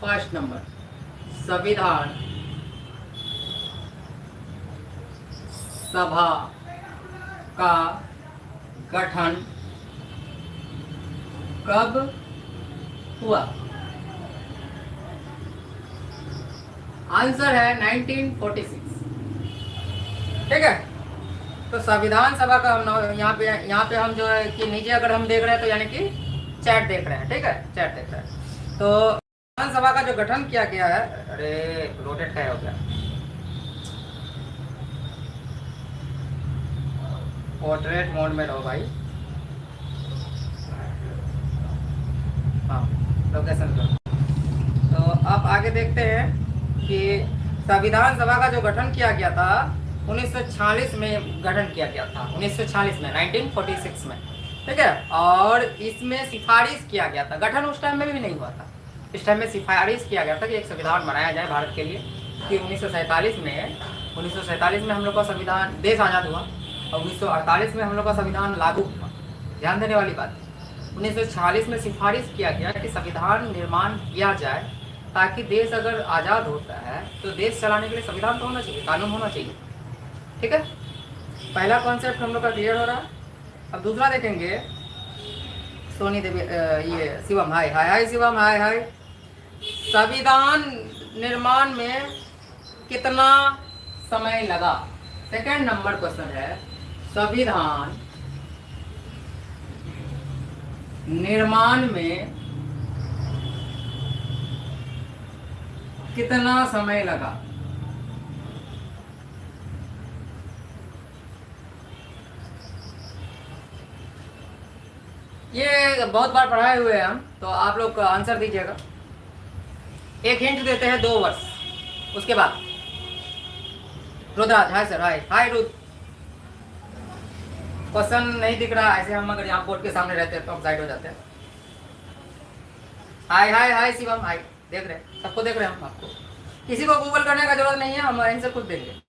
First number, संविधान सभा का गठन कब हुआ? आंसर है 1946। ठीक है, तो संविधान सभा का हम यहाँ पे हम जो है कि नीचे अगर हम देख रहे हैं तो यानी कि चैट देख रहे हैं। ठीक है, चैट देख रहे हैं। तो संविधान सभा का जो गठन किया गया है, अरे रोटेट क्या हो गया, पोर्ट्रेट मोड में रहो भाई। हाँ, लोकेशन करो। तो अब आगे देखते हैं कि संविधान सभा का जो गठन किया गया था 1946 में गठन किया गया था, 1946 में, 1946 में। ठीक है, और इसमें सिफारिश किया गया था, गठन उस टाइम में भी नहीं हुआ था, इस टाइम में सिफारिश किया गया था कि एक संविधान बनाया जाए भारत के लिए। कि 1947 में हम लोग का संविधान, देश आज़ाद हुआ, और 1948 में हम लोग का संविधान लागू हुआ। ध्यान देने वाली बात है, 1946 में सिफारिश किया गया कि संविधान निर्माण किया जाए, ताकि देश अगर आज़ाद होता है तो देश चलाने के लिए संविधान तो होना चाहिए, कानून होना चाहिए। ठीक है, पहला कॉन्सेप्ट हम लोग का क्लियर हो रहा है। अब दूसरा देखेंगे, सोनी देवी, ये शिवम, हाय हाय हाय शिवम, हाय हाय। संविधान निर्माण में कितना समय लगा? सेकंड नंबर क्वेश्चन है, संविधान निर्माण में कितना समय लगा? ये बहुत बार पढ़ाए हुए हैं हम, तो आप लोग आंसर दीजिएगा। एक हिंट देते हैं, 2 वर्ष। उसके बाद रुद्राज, हाय सर, हाय हाय रुद्र। क्वेश्चन नहीं दिख रहा, ऐसे हम अगर यहाँ बोर्ड के सामने रहते हैं तो हम साइड हो जाते हैं। हाय हाय हाय शिवम, हाय। देख रहे हैं, सबको देख रहे हैं हम, आपको किसी को गूगल करने का जरूरत नहीं है, हम आंसर खुद देंगे।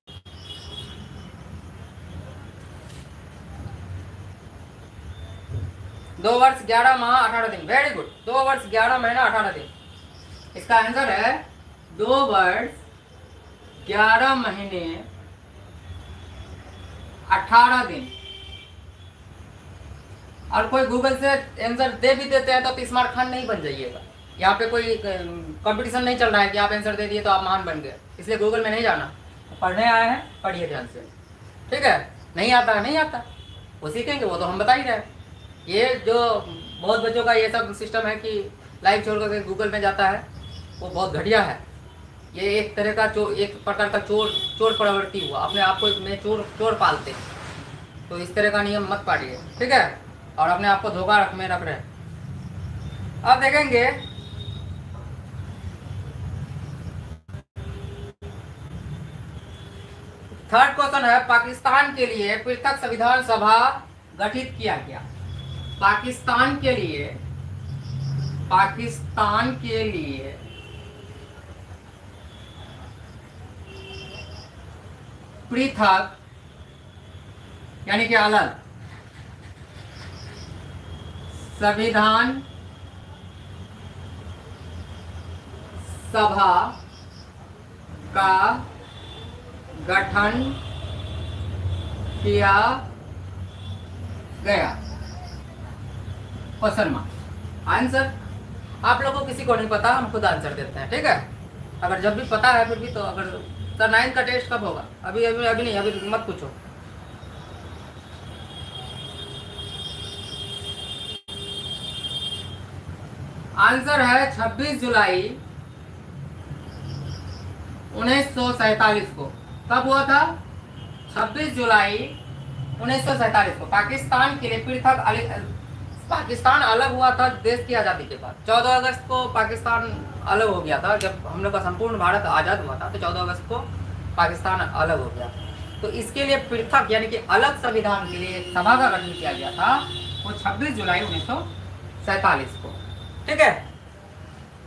दो वर्ष 11 माह 18 दिन, वेरी गुड। 2 वर्ष 11 महीना 18 दिन, इसका आंसर है 2 वर्ष 11 महीने 18 दिन। और कोई गूगल से आंसर दे भी देते हैं तो आप स्मार्ट खान नहीं बन जाइएगा। यहाँ पे कोई कंपटीशन नहीं चल रहा है कि आप आंसर दे दिए तो आप महान बन गए, इसलिए गूगल में नहीं जाना। पढ़ने आए हैं, पढ़िए ध्यान से। ठीक है, नहीं आता है नहीं आता, वो सीखेंगे, वो तो हम बता ही रहे हैं। ये जो बहुत बच्चों का ये सब सिस्टम है कि लाइव छोड़ करके गूगल में जाता है, वो बहुत घटिया है। ये एक तरह का एक प्रकार का चोर प्रवृत्ति हुआ, अपने आप को में चोर पालते हैं। तो इस तरह का नियम मत पालिए, ठीक है, और अपने आप को धोखा में रख रहे हैं। अब देखेंगे थर्ड क्वेश्चन है, पाकिस्तान के लिए पृथक संविधान सभा गठित किया गया। पाकिस्तान के लिए पृथक यानी कि अलग संविधान सभा का गठन किया गया। Question mark. आंसर आप लोगों को किसी को नहीं पता, हम खुद आंसर देते हैं, ठीक है। अगर जब भी पता है फिर भी तो, अगर सर 9 का टेस्ट कब होगा? अभी अभी अभी नहीं, अभी मत पूछो। आंसर है 26 जुलाई 1947 को। कब हुआ था? 26 जुलाई 1947 को पाकिस्तान के लिए पाकिस्तान अलग हुआ था देश की आज़ादी के बाद। 14 अगस्त को पाकिस्तान अलग हो गया था। जब हम लोग का संपूर्ण भारत आज़ाद हुआ था तो 14 अगस्त को पाकिस्तान अलग हो गया। तो इसके लिए पृथक यानी कि अलग संविधान के लिए सभा का गठन किया गया था, वो 26 जुलाई 1947 को, ठीक है।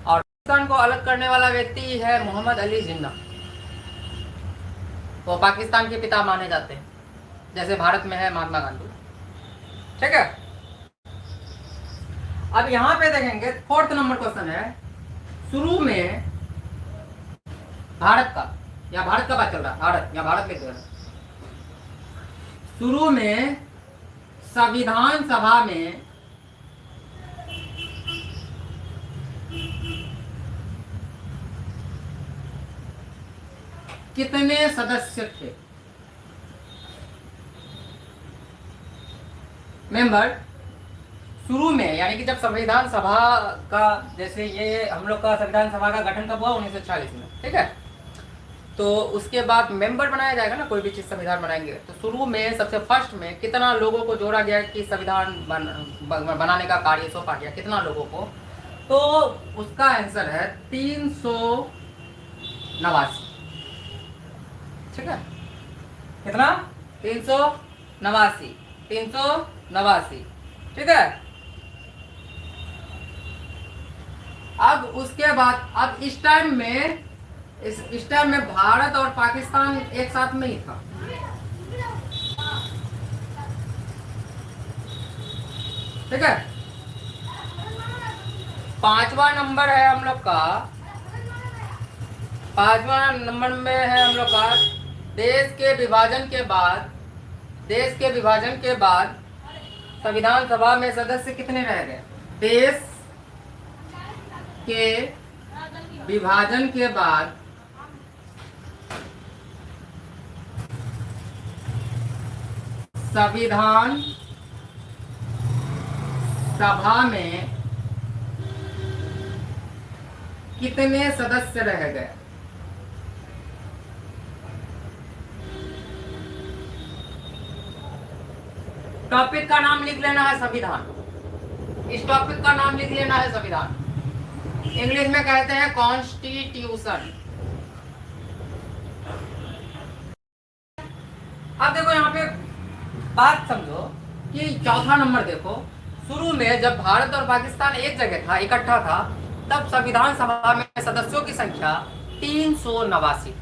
और पाकिस्तान को अलग करने वाला व्यक्ति है मोहम्मद अली जिन्ना। वो पाकिस्तान के पिता माने जाते हैं, जैसे भारत में है महात्मा गांधी, ठीक है। अब यहाँ पे देखेंगे 4th नंबर क्वेश्चन है, शुरू में भारत का, या भारत का बात चल रहा है, भारत या भारत लिख दे रहा। शुरू में संविधान सभा में कितने सदस्य थे? मेंबर शुरू में, यानी कि जब संविधान सभा का, जैसे ये हम लोग का संविधान सभा का गठन कब हुआ? 1940 में, ठीक है। तो उसके बाद मेंबर बनाया जाएगा ना, कोई भी चीज संविधान बनाएंगे तो शुरू में सबसे फर्स्ट में कितना लोगों को जोड़ा गया कि संविधान बनाने का कार्य सौंपा गया, कितना लोगों को? तो उसका आंसर है 389। ठीक है, कितना? 389, 389, ठीक है। अब उसके बाद, अब इस टाइम में, इस टाइम में भारत और पाकिस्तान एक साथ में ही था। ठीक है, पांचवा नंबर है हम लोग का, पांचवा नंबर में है हम लोग का, देश के विभाजन के बाद, देश के विभाजन के बाद संविधान सभा में सदस्य कितने रह गए? देश के विभाजन के बाद संविधान सभा में कितने सदस्य रह गए? टॉपिक का नाम लिख लेना है संविधान, इस टॉपिक का नाम लिख लेना है संविधान। इंग्लिश में कहते हैं कॉन्स्टिट्यूशन। अब देखो यहाँ पे बात समझो कि चौथा नंबर देखो, शुरू में जब भारत और पाकिस्तान एक जगह था, इकट्ठा था, तब संविधान सभा में सदस्यों की संख्या 389,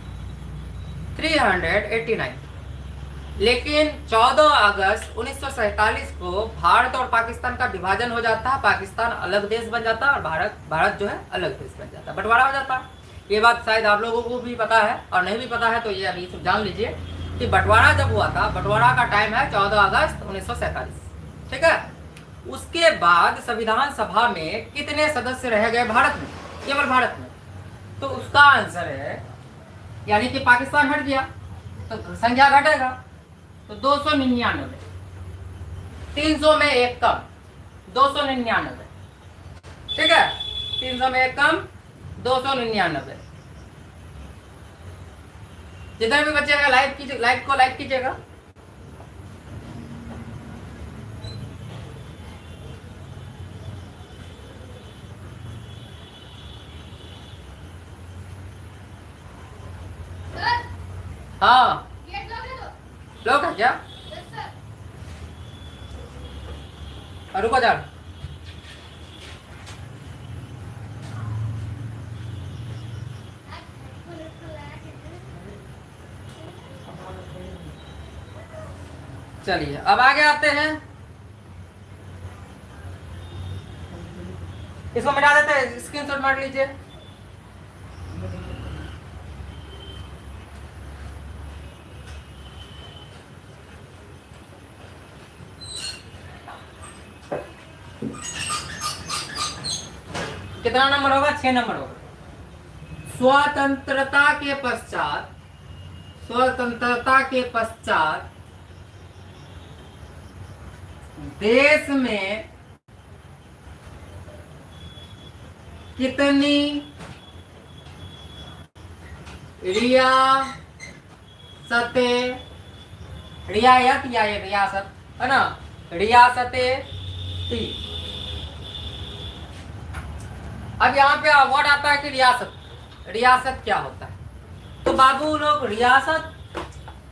389। लेकिन 14 अगस्त 1947 को भारत और पाकिस्तान का विभाजन हो जाता है, पाकिस्तान अलग देश बन जाता है और भारत जो है अलग देश बन जाता है, बंटवारा हो जाता है। ये बात शायद आप लोगों को भी पता है, और नहीं भी पता है तो ये अभी सब जान लीजिए कि बंटवारा जब हुआ था, बंटवारा का टाइम है 14 अगस्त 1947, ठीक है। उसके बाद संविधान सभा में कितने सदस्य रह गए भारत में, केवल भारत में? तो उसका आंसर है, यानी कि पाकिस्तान हट गया तो संख्या घटेगा, तो 299, 300 में एक कम, 299, ठीक है। 300 में एक कम, 299। जितने भी बच्चे हैं लाइक कीजिए, लाइक को लाइक कीजिएगा। हाँ, लोग है क्या? रुको जा, चलिए अब आगे आते हैं, इसको मिटा देते हैं, स्क्रीनशॉट मार लीजिए। कितना नंबर होगा? 6 नंबर होगा। स्वतंत्रता के पश्चात, स्वतंत्रता के पश्चात देश में कितनी रियासतें, रियायत या ये रियासत है ना, रियासतें थी? अब यहाँ पे वर्ड आता है कि रियासत, रियासत क्या होता है? तो बाबू लोग रियासत,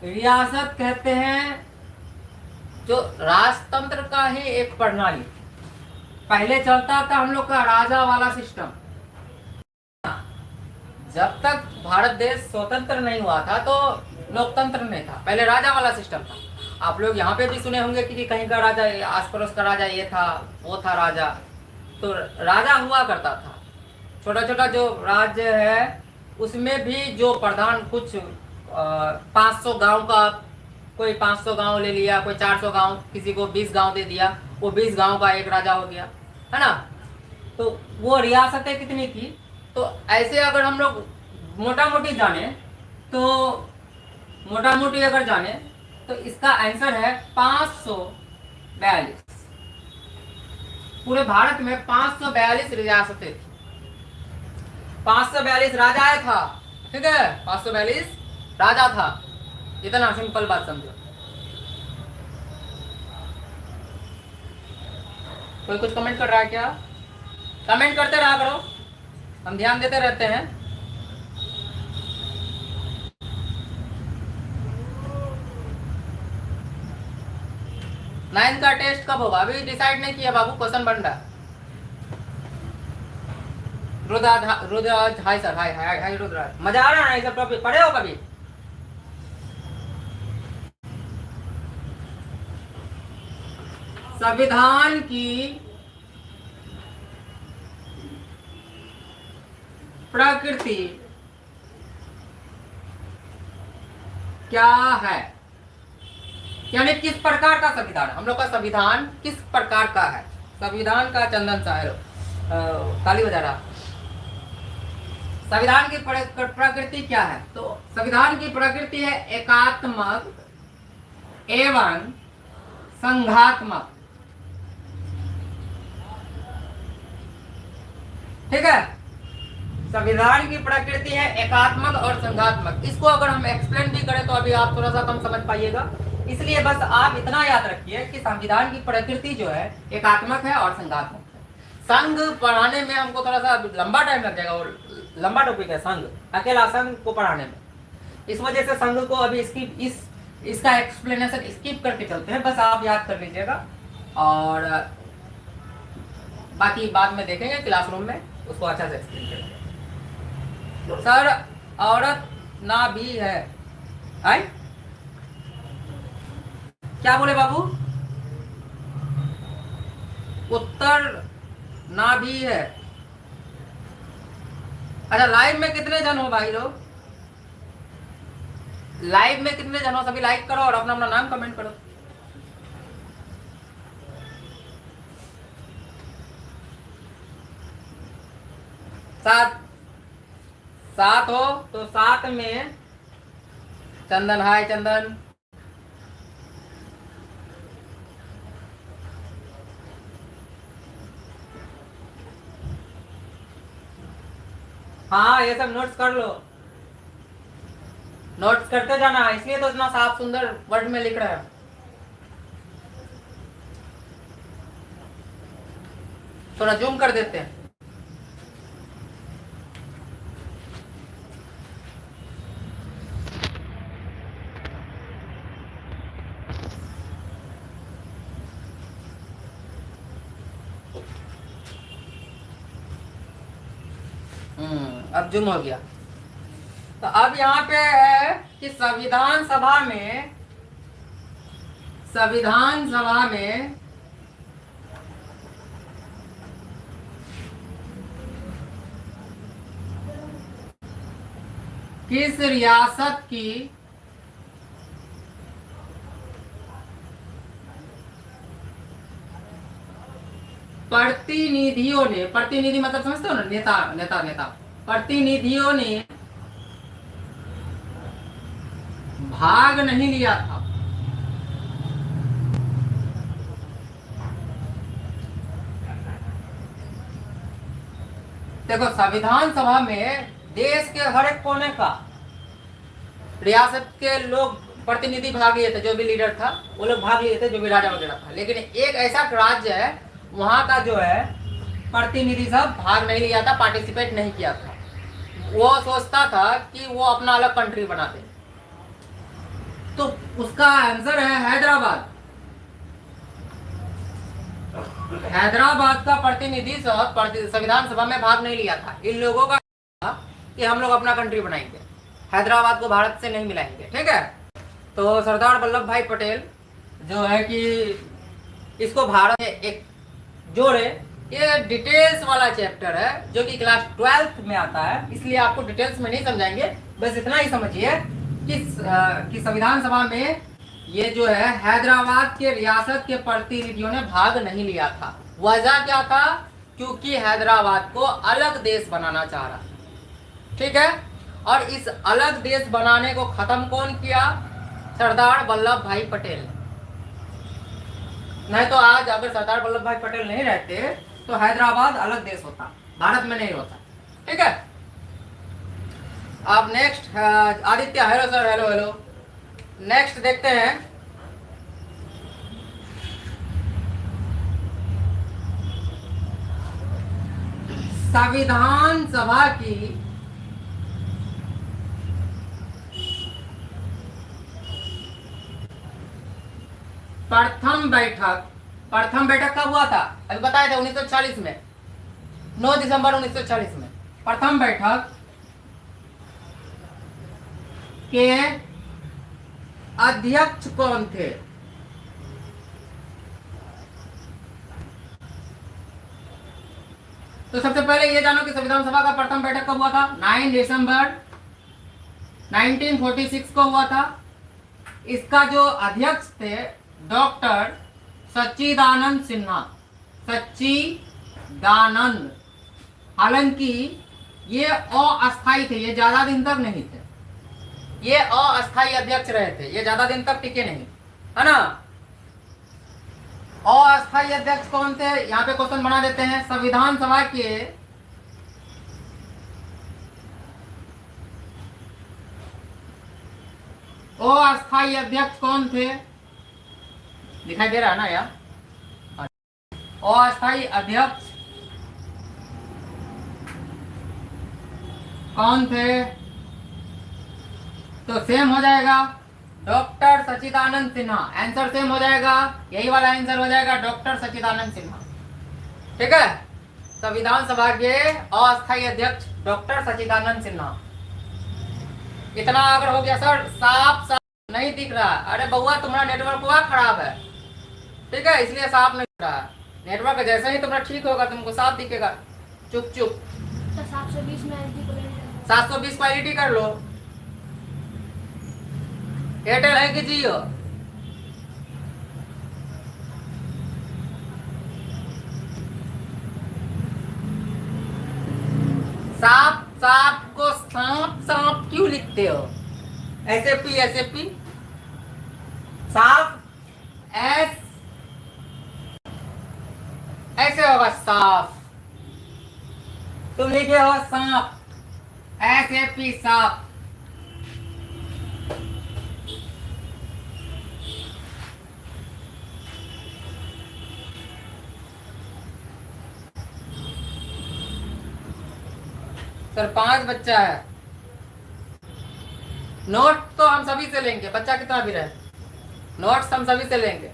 रियासत कहते हैं जो राजतंत्र का ही एक प्रणाली। पहले चलता था हम लोग का राजा वाला सिस्टम, जब तक भारत देश स्वतंत्र नहीं हुआ था तो लोकतंत्र नहीं था, पहले राजा वाला सिस्टम था। आप लोग यहाँ पे भी सुने होंगे कि कहीं का राजा, आस पड़ोस का राजा ये था, वो था राजा। तो राजा हुआ करता था, छोटा छोटा जो राज्य है उसमें भी जो प्रधान कुछ 500 गांव का, कोई 500 गांव ले लिया, कोई 400 गांव, किसी को 20 गांव दे दिया, वो 20 गांव का एक राजा हो गया, है ना। तो वो रियासतें कितनी थी, तो ऐसे अगर हम लोग मोटा मोटी जाने, तो मोटा मोटी अगर जाने तो इसका आंसर है 542। पूरे भारत में 542 रियासतें थी, 542 राजा था, ठीक है, 542 राजा था। इतना सिंपल बात समझो। कोई कुछ कमेंट कर रहा है क्या? कमेंट करते रहा करो, हम ध्यान देते रहते हैं। नाइन्थ का टेस्ट कब होगा? अभी डिसाइड नहीं किया बाबू, क्वेश्चन बन रहा है। रुद्राज हाय सर, हाय हाय हाय रुद्राज, मजा आ रहा है ना? सब टॉपिक पढ़े हो कभी? संविधान की प्रकृति क्या है, यानी किस प्रकार का संविधान, हम लोग का संविधान किस प्रकार का है? संविधान का चंदन साहब ताली बजा रहा। संविधान की प्रकृति क्या है? तो संविधान की प्रकृति है एकात्मक एवं संघात्मक, ठीक है। संविधान की प्रकृति है एकात्मक और संघात्मक। इसको अगर हम एक्सप्लेन भी करें तो अभी आप थोड़ा सा कम समझ पाइएगा, इसलिए बस आप इतना याद रखिए कि संविधान की प्रकृति जो है एकात्मक है और संघात्मक है। संघ पढ़ाने में हमको थोड़ा सा लंबा टाइम लग जाएगा, और लंबा टॉपिक है संघ, अकेला संघ को पढ़ाने में। इस वजह से संघ को अभी इसका एक्सप्लेनेशन स्किप करके चलते हैं, बस आप याद कर लीजिएगा, और बाकी बाद में देखेंगे क्लासरूम में, उसको अच्छा से एक्सप्लेन करेंगे। सर औरत ना भी है, आई क्या बोले बाबू? उत्तर ना भी है। अच्छा, लाइव में कितने जन हो भाई लोग? लाइव में कितने जन हो? सभी लाइक करो और अपना अपना नाम कमेंट करो। सात हो तो सात में चंदन, हाय चंदन, हाँ ये सब नोट्स कर लो, नोट्स करते जाना, इसलिए तो इतना साफ सुंदर वर्ड में लिख रहा है। थोड़ा जूम कर देते हैं। अब जूम हो गया। तो अब यहाँ पे है कि संविधान सभा में किस रियासत की प्रतिनिधियों ने, प्रतिनिधि मतलब समझते हो ना, नेता नेता नेता, प्रतिनिधियों ने भाग नहीं लिया था। देखो संविधान सभा में देश के हर एक कोने का रियासत के लोग प्रतिनिधि भाग लिए थे, जो भी लीडर था वो लोग भाग लिए थे, जो भी राजा वगैरह था। लेकिन एक ऐसा राज्य है वहां का जो है प्रतिनिधि सब भाग नहीं लिया था, पार्टिसिपेट नहीं किया था। वो सोचता था कि वो अपना अलग कंट्री बना दे। तो उसका आंसर है हैदराबाद। हैदराबाद का प्रतिनिधि सब संविधान सभा में भाग नहीं लिया था। इन लोगों का कि हम लोग अपना कंट्री बनाएंगे, हैदराबाद को भारत से नहीं मिलाएंगे, ठीक है। तो सरदार वल्लभ भाई पटेल जो है कि इसको भारत में एक जोड़े, ये डिटेल्स वाला चैप्टर है जो कि क्लास 12th में आता है, इसलिए आपको डिटेल्स में नहीं समझाएंगे, बस इतना ही समझिए कि संविधान सभा में ये जो है हैदराबाद के रियासत के प्रतिनिधियों ने भाग नहीं लिया था। वजह क्या था? क्योंकि हैदराबाद को अलग देश बनाना चाह रहा, ठीक है। और इस अलग देश बनाने को खत्म कौन किया? सरदार वल्लभ भाई पटेल। नहीं तो आज अगर सरदार वल्लभ भाई पटेल नहीं रहते तो हैदराबाद अलग देश होता, भारत में नहीं होता, ठीक है। अब next Aditya, hello sir, hello hello. Next देखते हैं, संविधान सभा की प्रथम बैठक कब हुआ था? अभी बताया था 1940 में, 9 दिसंबर 1940 में। प्रथम बैठक के अध्यक्ष कौन थे? तो सबसे पहले ये जानो कि संविधान सभा का प्रथम बैठक कब हुआ था? 9 दिसंबर 1946 को हुआ था। इसका जो अध्यक्ष थे डॉक्टर सच्चिदानंद सिन्हा, सच्चिदानंद। हालांकि ये अस्थायी थे, ये ज्यादा दिन तक नहीं थे, ये अस्थायी अध्यक्ष रहे थे, ये ज्यादा दिन तक टिके नहीं, है ना। अस्थायी अध्यक्ष कौन थे? यहाँ पे क्वेश्चन बना देते हैं। संविधान सभा के अस्थायी अध्यक्ष कौन थे? दिखाई दे रहा है ना यार? अस्थायी अध्यक्ष कौन थे? तो सेम हो जाएगा, डॉक्टर सच्चिदानंद सिन्हा। आंसर सेम हो जाएगा, यही वाला आंसर हो जाएगा, डॉक्टर सच्चिदानंद सिन्हा, ठीक है। संविधान सभा के अस्थायी अध्यक्ष डॉक्टर सच्चिदानंद सिन्हा। इतना अगर हो गया सर, साफ साफ नहीं दिख रहा। अरे बउआ, तुम्हारा नेटवर्क हुआ खराब है, ठीक है, इसलिए साफ नहीं दिख रहा है। नेटवर्क जैसे ही तुम्हारा ठीक होगा तुमको साफ दिखेगा। चुप चुप, 720 क्वालिटी कर लो। एयरटेल है कि जियो? साफ साफ को सांप सांप क्यों लिखते हो? ऐसे पी साफ, एस ऐसे होगा साफ। तुम लिखे हो सांप, ऐसे पी सांप। सर 5 बच्चा है। नोट तो हम सभी से लेंगे, बच्चा कितना भी रहे, नोट्स हम सभी से लेंगे।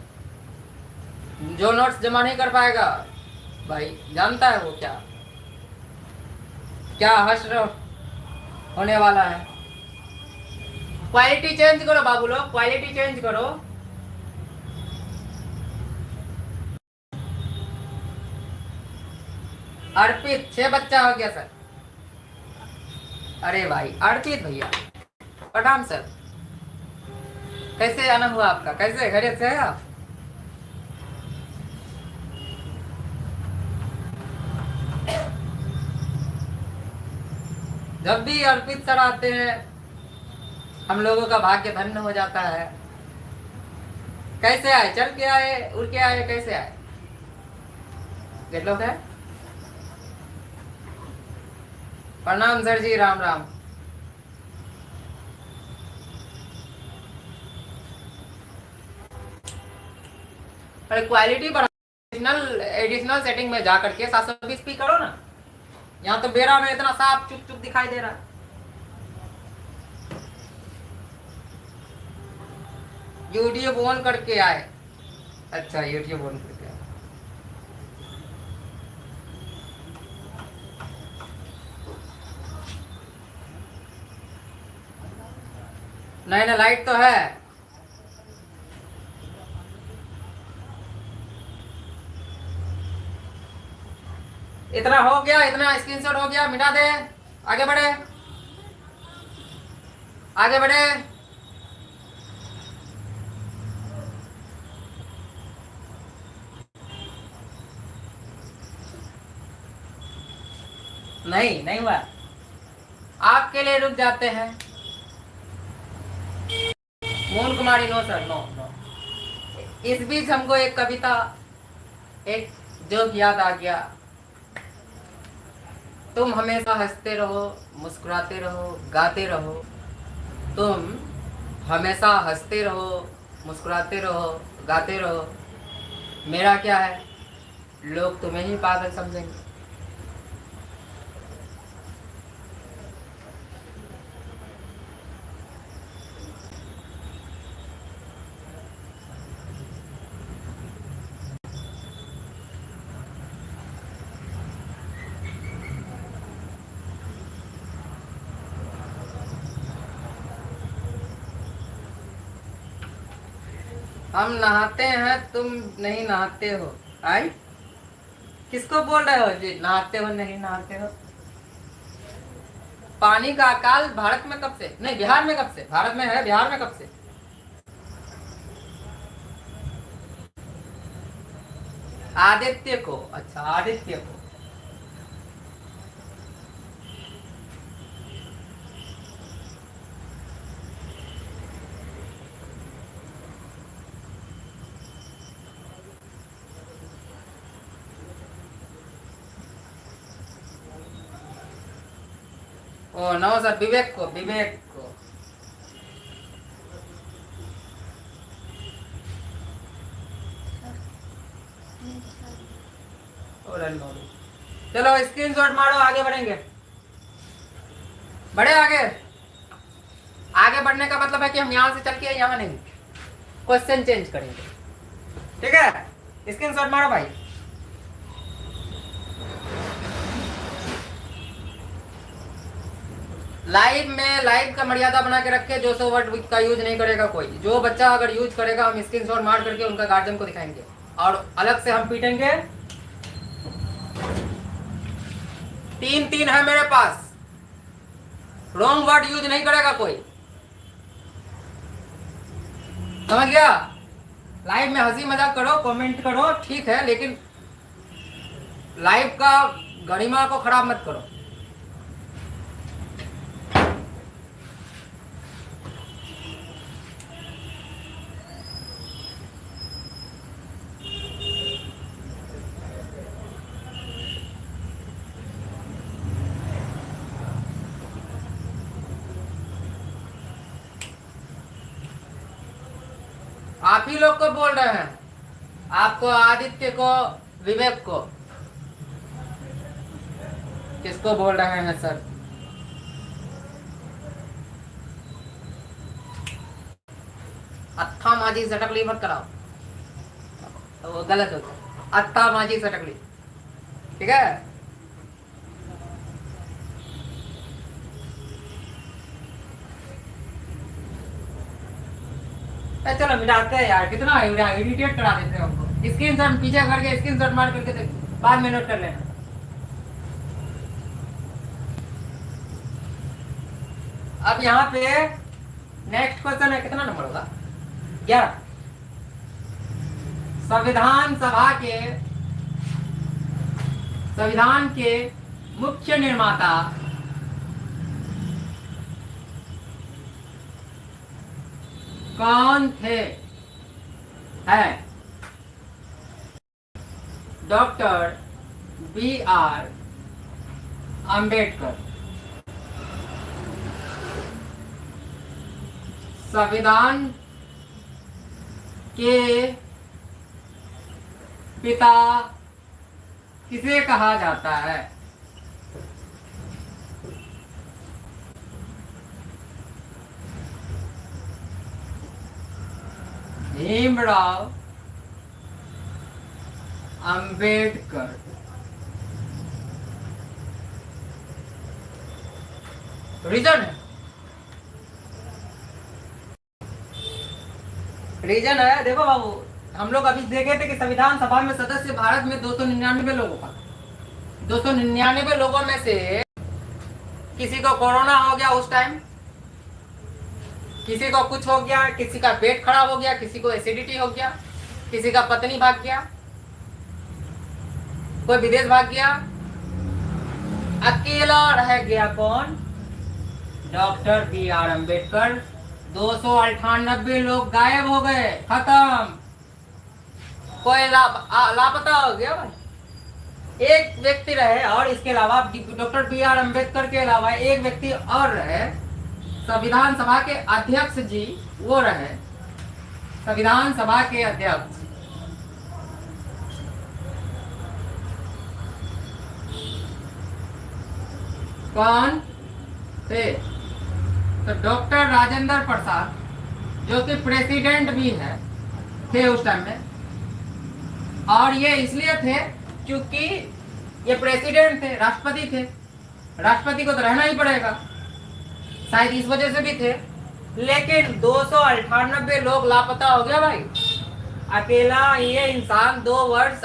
जो नोट्स जमा नहीं कर पाएगा भाई, जानता है वो क्या क्या हश्र होने वाला है। क्वालिटी चेंज करो बाबू लोग, क्वालिटी चेंज करो। अर्पित 6 बच्चा हो गया सर। अरे भाई अर्पित भैया, प्रणाम सर। कैसे आना हुआ आपका? कैसे खैरियत से है आप? जब भी अर्पित सर आते हैं हम लोगों का भाग्य धन्य हो जाता है। कैसे आए? चल के आए, उड़ के आए, कैसे आए? गेट लोग है। प्रणाम सर जी, राम राम। अरे क्वालिटी बढ़ा, एडिशनल सेटिंग में जाकर के 720p करो ना। यहाँ तो बेरा में इतना साफ चुप चुप दिखाई दे रहा है। यूट्यूब ऑन करके आए। अच्छा, यूट्यूब ऑन करके आए। नहीं ना, लाइट तो है। इतना हो गया, इतना स्क्रीनशॉट हो गया, मिटा दे। आगे बढ़े, आगे बढ़े। नहीं, नहीं हुआ। आपके लिए रुक जाते हैं। मोहन कुमारी, नो सर, नो नो। इस बीच हमको एक कविता, एक जोक याद आ गया। तुम हमेशा हंसते रहो, मुस्कुराते रहो, गाते रहो। तुम हमेशा हंसते रहो, मुस्कुराते रहो, गाते रहो। मेरा क्या है, लोग तुम्हें ही पागल समझेंगे। हम नहाते हैं, तुम नहीं नहाते हो। आई, किसको बोल रहे हो जी, नहाते हो नहीं नहाते हो? पानी का अकाल भारत में कब से, नहीं बिहार में कब से, भारत में है, बिहार में कब से? आदित्य को, अच्छा आदित्य को। ओ नो सर, विवेक को, विवेक को। चलो स्क्रीनशॉट मारो, आगे बढ़ेंगे। बढ़े आगे। आगे बढ़ने का मतलब है कि हम यहाँ से चल के यहाँ नहीं, क्वेश्चन चेंज करेंगे। ठीक है, स्क्रीनशॉट मारो भाई। लाइव में, लाइव का मर्यादा बना के रखे, 200 वर्ड का यूज नहीं करेगा कोई। जो बच्चा अगर यूज करेगा, हम स्क्रीनशॉट मार करके उनका गार्जियन को दिखाएंगे और अलग से हम पीटेंगे। 3-3 है मेरे पास। रॉन्ग वर्ड यूज नहीं करेगा कोई, समझ गया? लाइव में हंसी मजाक करो, कमेंट करो, ठीक है, लेकिन लाइव का गरिमा को खराब मत करो। आप ही लोग को बोल रहे हैं, आपको, आदित्य को, विवेक को। किसको बोल रहे हैं सर? अत्था माजी सटकली मत कराओ, तो वो गलत होता है। अत्था माजी सटकली, ठीक है? चलो मिटाते हैं यार, कितना इरिटेट करा देते हैं हमको। स्क्रीनशॉट पीछे करके, स्क्रीनशॉट मार करके बाद में नोट कर लेना। अब यहाँ पे नेक्स्ट क्वेश्चन है, कितना नंबर होगा? 11। संविधान के मुख्य निर्माता कौन थे? है डॉक्टर B.R. अम्बेडकर। संविधान के पिता किसे कहा जाता है? भीमराव अंबेडकर। रीजन है, रीजन है, देखो बाबू, हम लोग अभी देखे थे कि संविधान सभा में सदस्य भारत में 299 लोगों का, 299 लोगों में से किसी को कोरोना हो गया उस टाइम, किसी को कुछ हो गया, किसी का पेट खराब हो गया, किसी को एसिडिटी हो गया, किसी का पत्नी भाग गया, कोई विदेश भाग गया, अकेला रह गया कौन? Doctor B are Ambedkar. 298 लोग गायब हो गए, खत्म, कोई लापता हो गया भाई। एक व्यक्ति रहे, और इसके अलावा डॉक्टर बी आर अम्बेडकर के अलावा एक व्यक्ति और रहे, संविधान सभा के अध्यक्ष जी, वो रहे संविधान सभा के अध्यक्ष। कौन थे? तो डॉक्टर राजेंद्र प्रसाद, जो कि प्रेसिडेंट भी है, थे उस टाइम में। और ये इसलिए थे क्योंकि ये प्रेसिडेंट थे, राष्ट्रपति थे, राष्ट्रपति को तो रहना ही पड़ेगा, शायद इस वजह से भी थे। लेकिन 298 लोग लापता हो गया भाई। अकेला ये इंसान 2 वर्ष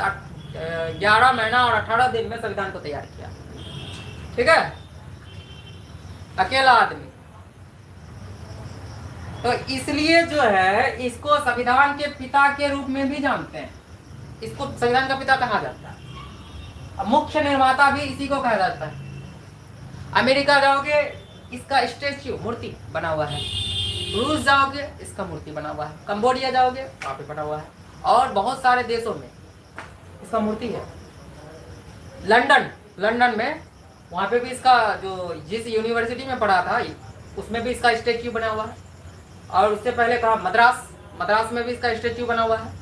11 महीना और 18 दिन में संविधान को तैयार किया, ठीक है, अकेला आदमी। तो इसलिए जो है इसको संविधान के पिता के रूप में भी जानते हैं, इसको संविधान का पिता कहा जाता है। मुख्य निर्माता भी इसी को कहा जाता है। अमेरिका जाओगे, इसका स्टेच्यू, मूर्ति बना हुआ है। रूस जाओगे, इसका मूर्ति बना हुआ है। कंबोडिया जाओगे, वहां पे बना हुआ है। और बहुत सारे देशों में इसका मूर्ति है। लंदन में, वहां पे भी इसका, जो जिस यूनिवर्सिटी में पढ़ा था उसमें भी इसका स्टेच्यू बना हुआ है। और उससे पहले कहा मद्रास में भी इसका स्टेच्यू बना हुआ है।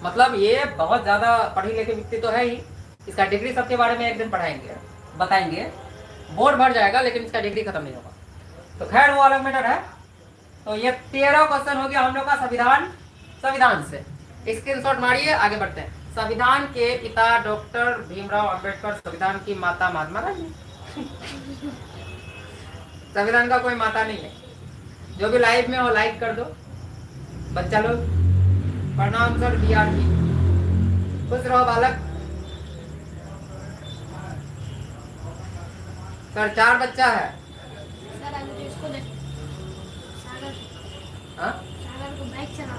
मतलब ये बहुत ज्यादा पढ़ी लिखी व्यक्ति तो है ही। इसका डिग्री सबके बारे में एक दिन पढ़ाएंगे, बताएंगे, बोर्ड भर जाएगा, लेकिन इसका डिग्री खत्म नहीं होगा। तो खैर वो अलग मैटर है। तो ये 13 क्वेश्चन हो गया हम लोग का संविधान से। स्क्रीनशॉट मारिए, आगे बढ़ते हैं। संविधान के पिता डॉक्टर भीमराव अंबेडकर, संविधान की माता महात्मा गांधी। संविधान का कोई माता नहीं है। जो भी लाइव में हो लाइक कर दो बच्चा लोग। प्रणाम सर, बीआरपी, खुश रहो बालक। सर 4 बच्चा है सर, अभी तो इसको देख, सागर को बाइक चला।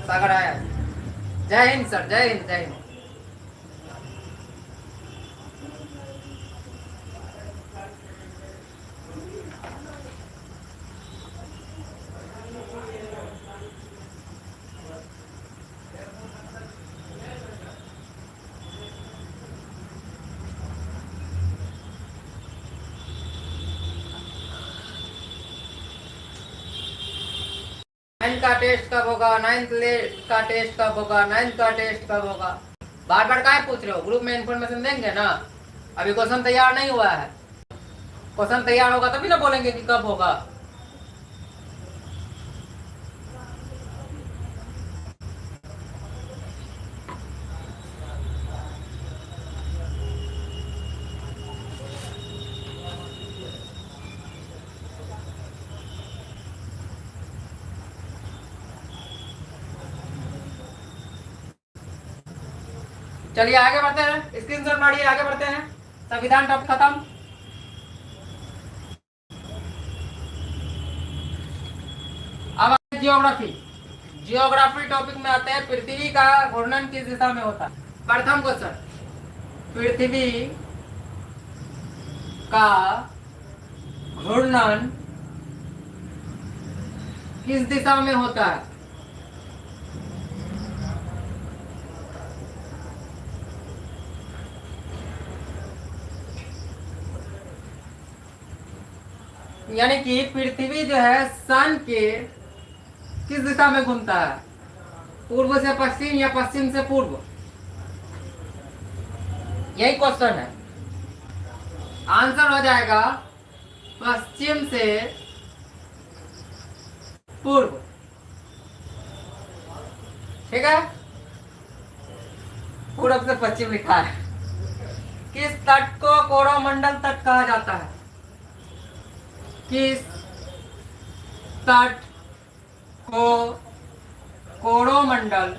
सागर आया। जय हिंद सर, जय हिंद, जय हिंद। नाइन्थ का टेस्ट कब होगा? नाइन्थ का टेस्ट कब होगा? नाइन्थ का टेस्ट कब होगा? बार बार क्या पूछ रहे हो? ग्रुप में इन्फॉर्मेशन देंगे ना। अभी क्वेश्चन तैयार नहीं हुआ है। क्वेश्चन तैयार होगा तभी ना बोलेंगे कि कब होगा। चलिए आगे बढ़ते हैं, स्क्रीनशॉट मारिए, आगे बढ़ते हैं। संविधान टॉपिक खत्म। अब जियोग्राफी टॉपिक में आते हैं। पृथ्वी का घूर्णन किस दिशा में होता है? प्रथम क्वेश्चन, पृथ्वी का घूर्णन किस दिशा में होता है? यानी कि पृथ्वी जो है सन के किस दिशा में घूमता है? पूर्व से पश्चिम या पश्चिम से पूर्व? यही क्वेश्चन है। आंसर हो जाएगा पश्चिम से पूर्व, ठीक है। पूर्व से पश्चिम लिखा है। किस तट को कोरोमंडल तट कहा जाता है? किस तट को कोरोमंडल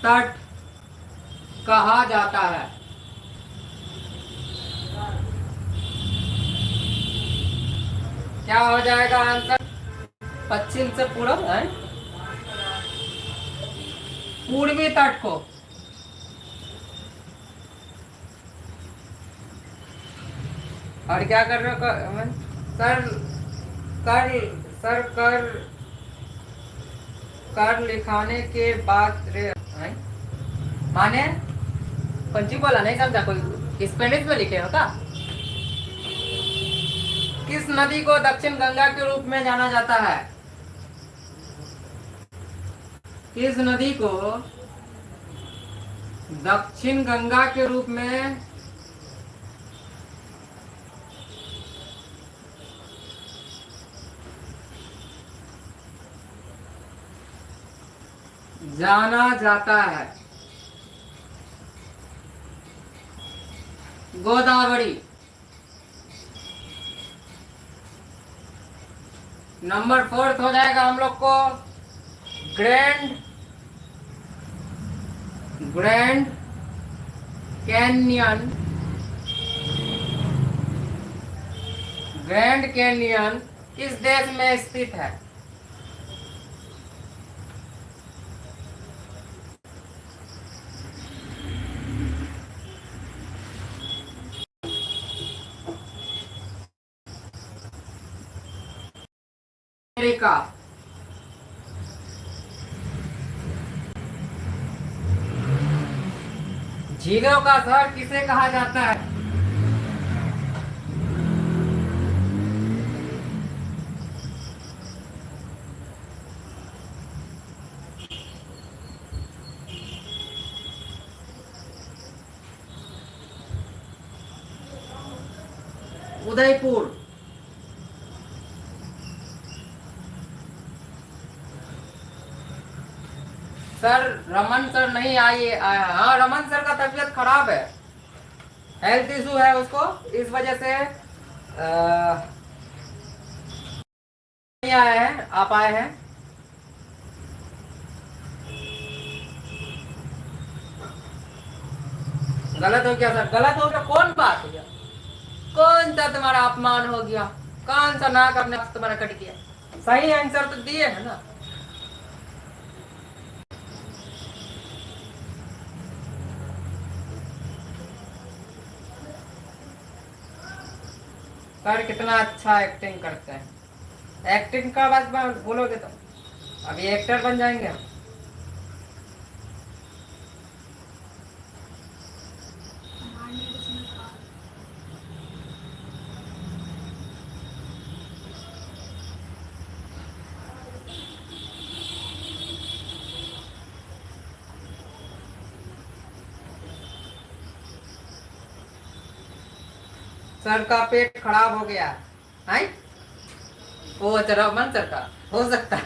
तट कहा जाता है? क्या हो जाएगा आंसर? पश्चिम से पूर्व है, पूर्वी तट को। और क्या कर रहे हो सर? कर सर कर कर लिखाने के बाद रे हैं? माने पंची बोला नहीं समझा, कोई स्पेनिश में लिखे हो क्या? किस नदी को दक्षिण गंगा के रूप में जाना जाता है? किस नदी को दक्षिण गंगा के रूप में जाना जाता है? गोदावरी। नंबर 4 हो जाएगा हम लोग को grand grand canyon. Grand canyon किस देश में स्थित है? अमेरिका। झीलों का शहर किसे कहा जाता है? उदयपुर। सर रमन सर नहीं आए। हाँ, रमन सर का तबीयत खराब है, हेल्थ इशू है उसको, इस वजह से नहीं आए हैं। आप आए हैं? गलत हो गया सर, गलत हो गया। कौन बात हो गया? कौन सा तुम्हारा अपमान हो गया? कौन सा नाक अपने तुम्हारा कट गया? सही आंसर तो दिए है ना। सर कितना अच्छा एक्टिंग करते हैं। एक्टिंग का बात बोलोगे तो अभी एक्टर बन जाएंगे हम। मारने को उसने कहा। सर का पेट खराब हो गया है। वो रमन सर का हो सकता है,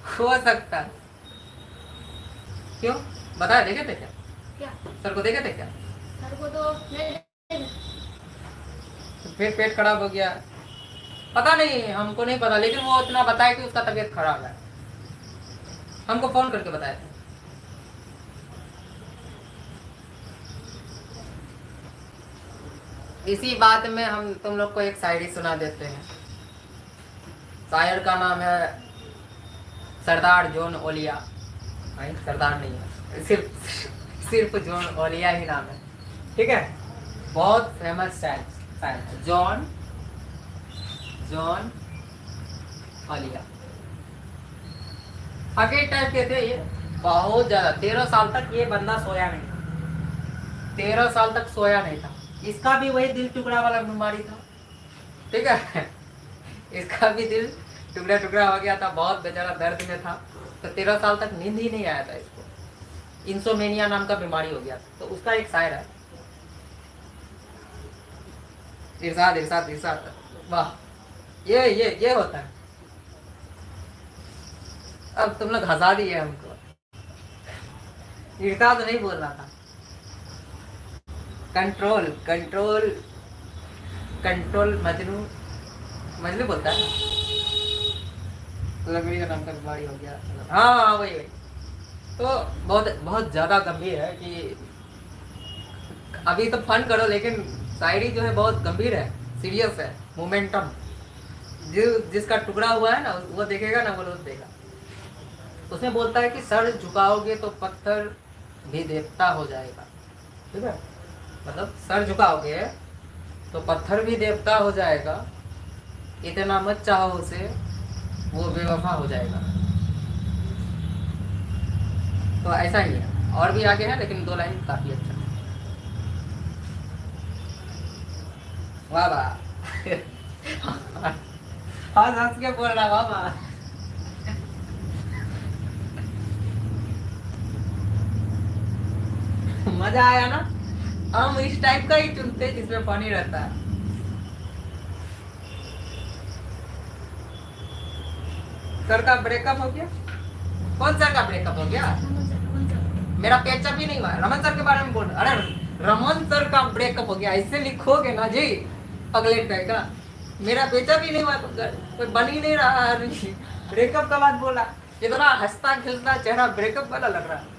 हो सकता है। क्यों बताया? देखे थे क्या क्या? सर को? देखे थे क्या? सर को तो नहीं। फिर पेट खराब हो गया, पता नहीं, हमको नहीं पता, लेकिन वो इतना बताया कि उसका तबीयत खराब है। हमको फोन करके बताया था। इसी बात में हम तुम लोग को एक शायरी सुना देते हैं। शायर का नाम है सरदार जॉन ओलिया। नहीं, सरदार नहीं है, सिर्फ जॉन ओलिया ही नाम है, ठीक है। बहुत फेमस शायर जॉन ओलिया। हकीर टाइप के थे ये, बहुत ज्यादा। 13 साल तक ये बंदा सोया नहीं था। 13 साल तक सोया नहीं था। इसका भी वही दिल टुकड़ा वाला बीमारी था, ठीक है। इसका भी दिल टुकड़ा टुकड़ा हो गया था, बहुत बेचारा दर्द में था। तो 13 साल तक नींद ही नहीं आया था इसको। इंसोमेनिया नाम का बीमारी हो गया था। तो उसका एक शायर है, इरशाद इरशाद इरशाद। वाह, ये होता है। अब तुम लोग हंसा दिए हमको। इरशाद नहीं बोलना था। कंट्रोल कंट्रोल कंट्रोल मजनू बोलता है ना। लकड़ी का नाम का बीमारी हो गया। हाँ वही। तो बहुत बहुत ज़्यादा गंभीर है कि अभी तो फन करो, लेकिन शायरी जो है बहुत गंभीर है, सीरियस है। मोमेंटम जिसका टुकड़ा हुआ है ना, वो देखेगा ना, वो रोज देगा। उसमें बोलता है कि सर झुकाओगे तो पत्थर भी देवता हो जाएगा। ठीक है, मतलब सर झुकाओगे तो पत्थर भी देवता हो जाएगा, इतना मत चाहो उसे, वो बेवफा हो जाएगा। तो ऐसा ही है, और भी आगे है, लेकिन 2 लाइन काफी अच्छा है। वाह वाह। हंस हंस के बोल रहा, वाह वाह। मजा आया ना? हम इस टाइप का ही चुनते जिसमें फनी रहता है। सर का ब्रेकअप हो गया? कौन सर का ब्रेकअप हो गया? मेरा पेचअप ही नहीं हुआ। रमन सर के बारे में बोल, अरे रमन सर का ब्रेकअप हो गया ऐसे लिखोगे ना जी, अगले का मेरा पेचअप ही नहीं हुआ तो कोई बन ही नहीं रहा। ब्रेकअप का बात बोला, इतना हंसता खिलता चेहरा ब्रेकअप वाला लग रहा है।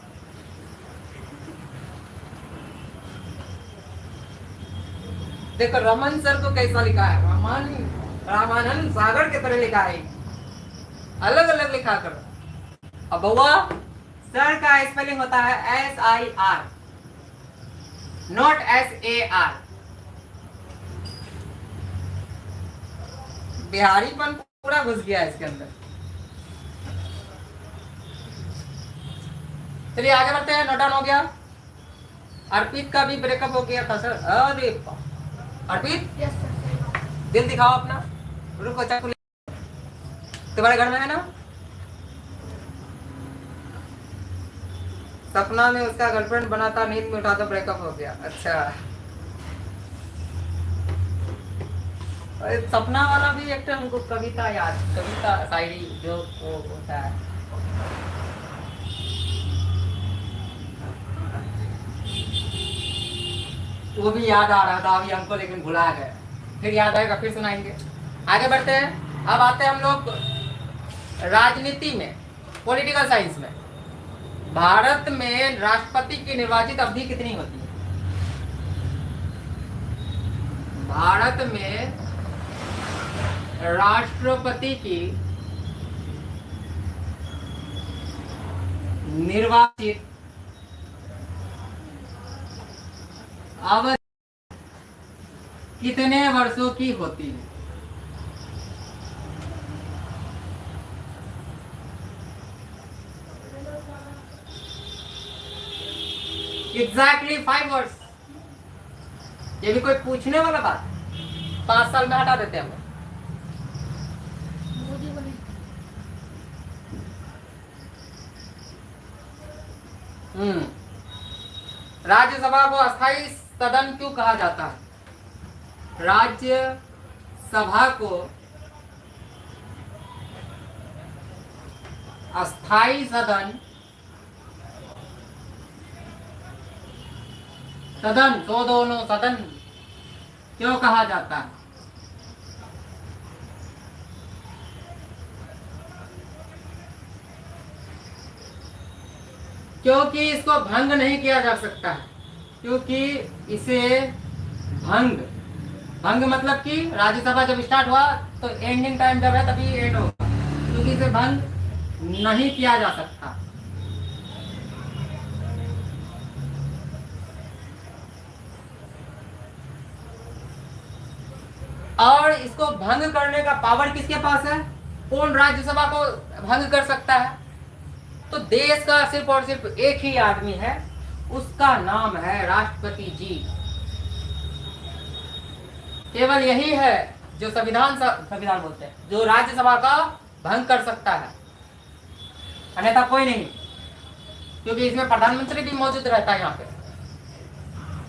देखो रमन सर को कैसा लिखा है, रामानंद सागर की तरह लिखा है, अलग अलग लिखा कर। अब बउआ, सर का स्पेलिंग होता है SIR, नॉट SAR। बिहारीपन पूरा घुस गया इसके अंदर। चलिए आगे बढ़ते हैं। नोट डाउन हो गया। अर्पित का भी ब्रेकअप हो गया था सर। अरे अर्पित, यस सर। दिल दिखाओ अपना। रुको, चाकू तुम्हारे घर में है ना? सपना में उसका गर्लफ्रेंड बना था, नींद में उठा तो ब्रेकअप हो गया। अच्छा, अरे सपना वाला भी एक हमको कविता याद, कविता शायरी जो वो होता है। वो भी याद आ रहा था अभी हमको, लेकिन भुला गए। फिर याद आएगा फिर सुनाएंगे। आगे बढ़ते हैं। अब आते हैं हम लोग राजनीति में, पॉलिटिकल साइंस में। भारत में राष्ट्रपति की निर्वाचित अवधि कितनी होती है? भारत में राष्ट्रपति की निर्वाचित अवधि कितने वर्षों की होती है? एग्जैक्टली 5 वर्ष। ये भी कोई पूछने वाला बात? 5 साल में हटा देते हैं हम। मोदी बने। राज्यसभा को अस्थायी सदन क्यों कहा जाता है? राज्यसभा को अस्थायी सदन, सदन तो दोनों सदन क्यों कहा जाता है? क्योंकि इसको भंग नहीं किया जा सकता है। क्योंकि इसे भंग मतलब कि राज्यसभा जब स्टार्ट हुआ तो एंडिंग टाइम जब है तभी एंड होगा, क्योंकि इसे भंग नहीं किया जा सकता। और इसको भंग करने का पावर किसके पास है? कौन राज्यसभा को भंग कर सकता है? तो देश का सिर्फ और सिर्फ एक ही आदमी है, उसका नाम है राष्ट्रपति जी। केवल यही है जो संविधान बोलते हैं, जो राज्यसभा का भंग कर सकता है, अन्यथा कोई नहीं। क्योंकि इसमें प्रधानमंत्री भी मौजूद रहता है यहाँ पे,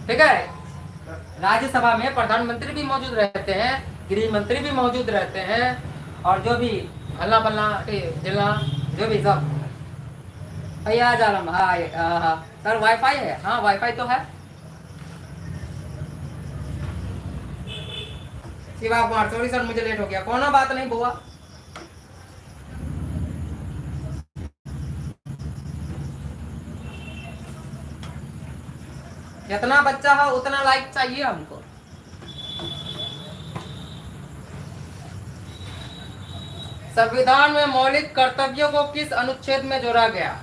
ठीक है। राज्यसभा में प्रधानमंत्री भी मौजूद रहते हैं, गृह मंत्री भी मौजूद रहते हैं, और जो भी हल्ला बल्ला जिला जो भी सब। भैया जालम, हाँ सर वाईफाई है? हाँ वाईफाई तो है। शिवा कुमार, सॉरी सर मुझे लेट हो गया। कोनो बात नहीं बुआ। जितना बच्चा हो उतना लाइक चाहिए हमको। संविधान में मौलिक कर्तव्यों को किस अनुच्छेद में जोड़ा गया?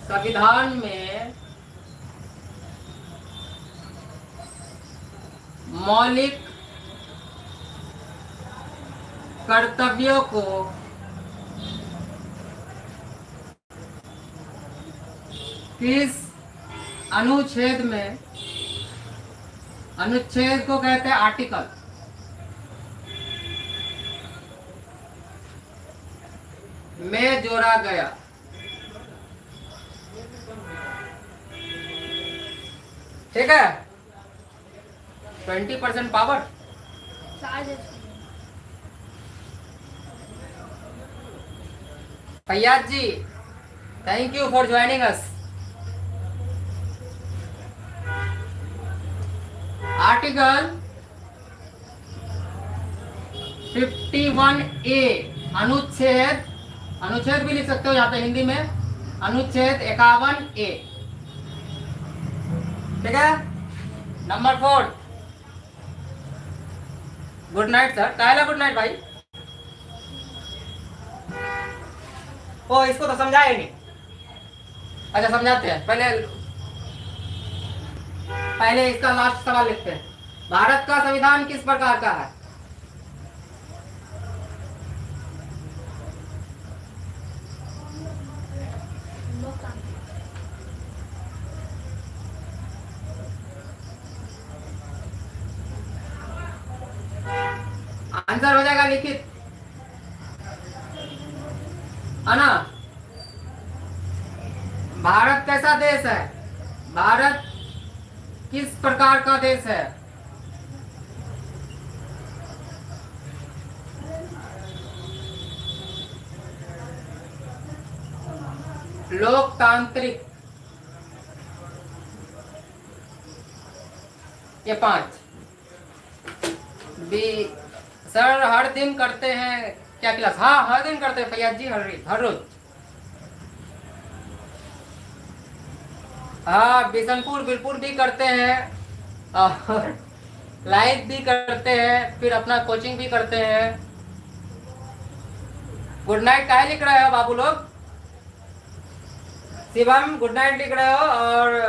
संविधान में मौलिक कर्तव्यों को किस अनुच्छेद में, अनुच्छेद को कहते हैं आर्टिकल, में जोड़ा गया? ठीक है, 20% power. Charge Faiyaz ji, thank you for joining us. Article 51A, अनुच्छेद, अनुच्छेद भी लिख सकते हो यहाँ पे हिंदी में, अनुच्छेद 51A। ठीक है, नंबर 4। Good night sir. काहेला गुड नाइट भाई? ओ, इसको तो समझाए नहीं। अच्छा समझाते हैं, पहले इसका लास्ट सवाल लिखते हैं। भारत का संविधान किस प्रकार का है? आंसर हो जाएगा लिखित, है ना? भारत कैसा देश है? भारत किस प्रकार का देश है? लोकतांत्रिक। ये 5 बी। सर हर दिन करते हैं क्या क्लास? हाँ हर दिन करते हैं फैयाज जी, हर रोज। हाँ बिशनपुर बिलपुर भी करते हैं और लाइव भी करते हैं, फिर अपना कोचिंग भी करते हैं। गुड नाइट काहे लिख रहे हो बाबू लोग? शिवम गुड नाइट लिख रहे हो, और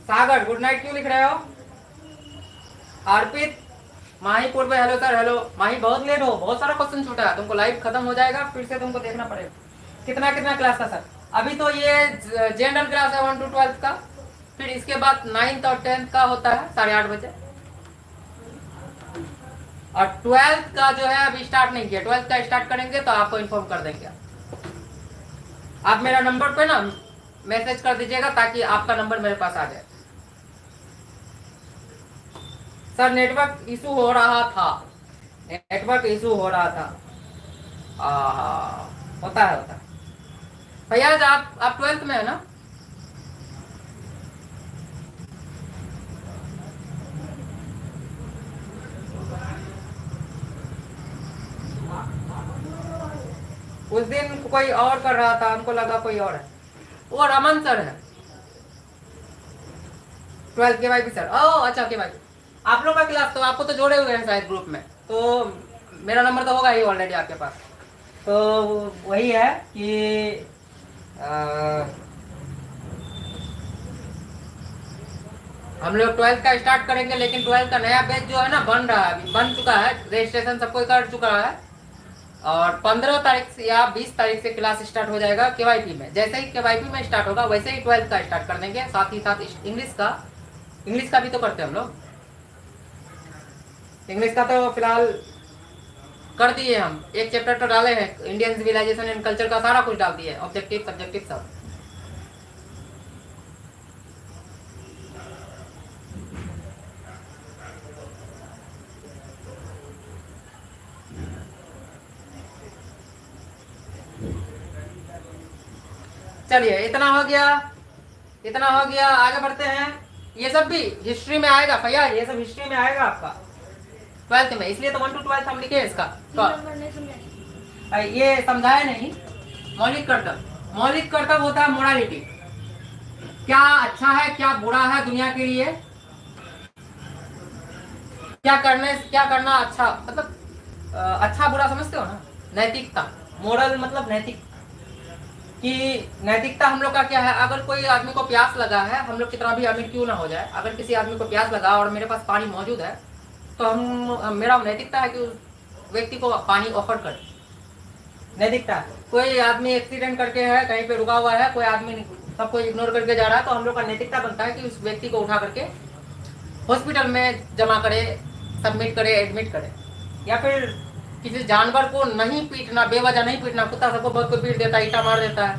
सागर गुड नाइट क्यों लिख रहे हो? अर्पित, माही पूर्व हेलो सर। हेलो माही, बहुत लेट हो, बहुत सारा क्वेश्चन छूटा है तुमको। लाइव खत्म हो जाएगा फिर से तुमको देखना पड़ेगा। कितना कितना क्लास का सर? अभी तो ये जनरल क्लास है 1 to 12 का, फिर इसके बाद 9th और 10th का होता है 8:30 बजे, और 12th का जो है अभी स्टार्ट नहीं किया। 12th का स्टार्ट करेंगे तो आपको इन्फॉर्म कर देंगे। आप मेरा नंबर पे ना मैसेज कर दीजिएगा ताकि आपका नंबर मेरे पास आ जाए। सर नेटवर्क इशू हो रहा था, नेटवर्क इशू हो रहा था। होता है। फैयाज आप 12th में है ना? उस दिन कोई और कर रहा था, हमको लगा कोई और है। वो रमन सर है, 12th के भाई भी सर। ओह अच्छा के भाई, आप लोग का क्लास तो आपको तो जोड़े हुए हैं शायद ग्रुप में, तो मेरा नंबर तो होगा ही ऑलरेडी आपके पास। तो वही है कि हम लोग 12th का स्टार्ट करेंगे, लेकिन 12th का नया बैच जो है ना बन रहा है, अभी बन चुका है, रजिस्ट्रेशन सबको कर चुका है, और 15 तारीख से या 20 तारीख से क्लास स्टार्ट हो जाएगा केवाईपी में। जैसे ही केवाईपी में स्टार्ट होगा वैसे ही 12th का स्टार्ट कर देंगे, साथ ही साथ इंग्लिश का भी तो करते हैं हम लोग। इंग्लिश का तो फिलहाल कर दिए हम, एक चैप्टर तो डाले हैं, इंडियन सिविलाइजेशन एंड कल्चर का सारा कुछ डाल दिए, ऑब्जेक्टिव सब्जेक्टिव सब। चलिए इतना हो गया, आगे बढ़ते हैं। ये सब भी हिस्ट्री में आएगा भैया, ये सब हिस्ट्री में आएगा आपका 12th में, इसलिए तो 1 to 12 हम लिखे इसका। तो ये समझाया नहीं। मौलिक कर्तव्य होता है मोरालिटी, क्या अच्छा है क्या बुरा है दुनिया के लिए, क्या करना अच्छा, मतलब अच्छा बुरा समझते हो ना। नैतिकता, मोरल मतलब नैतिक, कि नैतिकता हम लोग का क्या है। अगर कोई आदमी को प्यास लगा है, हम लोग कितना भी अमीर क्यों ना हो जाए, अगर किसी आदमी को प्यास लगा और मेरे पास पानी मौजूद है, तो हम, मेरा नैतिकता है कि उस व्यक्ति को पानी ऑफर कर। नैतिकता, कोई आदमी एक्सीडेंट करके है कहीं पे रुका हुआ है, कोई आदमी सबको इग्नोर करके जा रहा है, तो हम लोग का नैतिकता बनता है कि उस व्यक्ति को उठा करके हॉस्पिटल में जमा करे, सबमिट करे, एडमिट करे। या फिर किसी जानवर को नहीं पीटना, बेवजह नहीं पीटना, कुत्ता सबको बहुत कोई पीट देता है, ईटा मार देता है,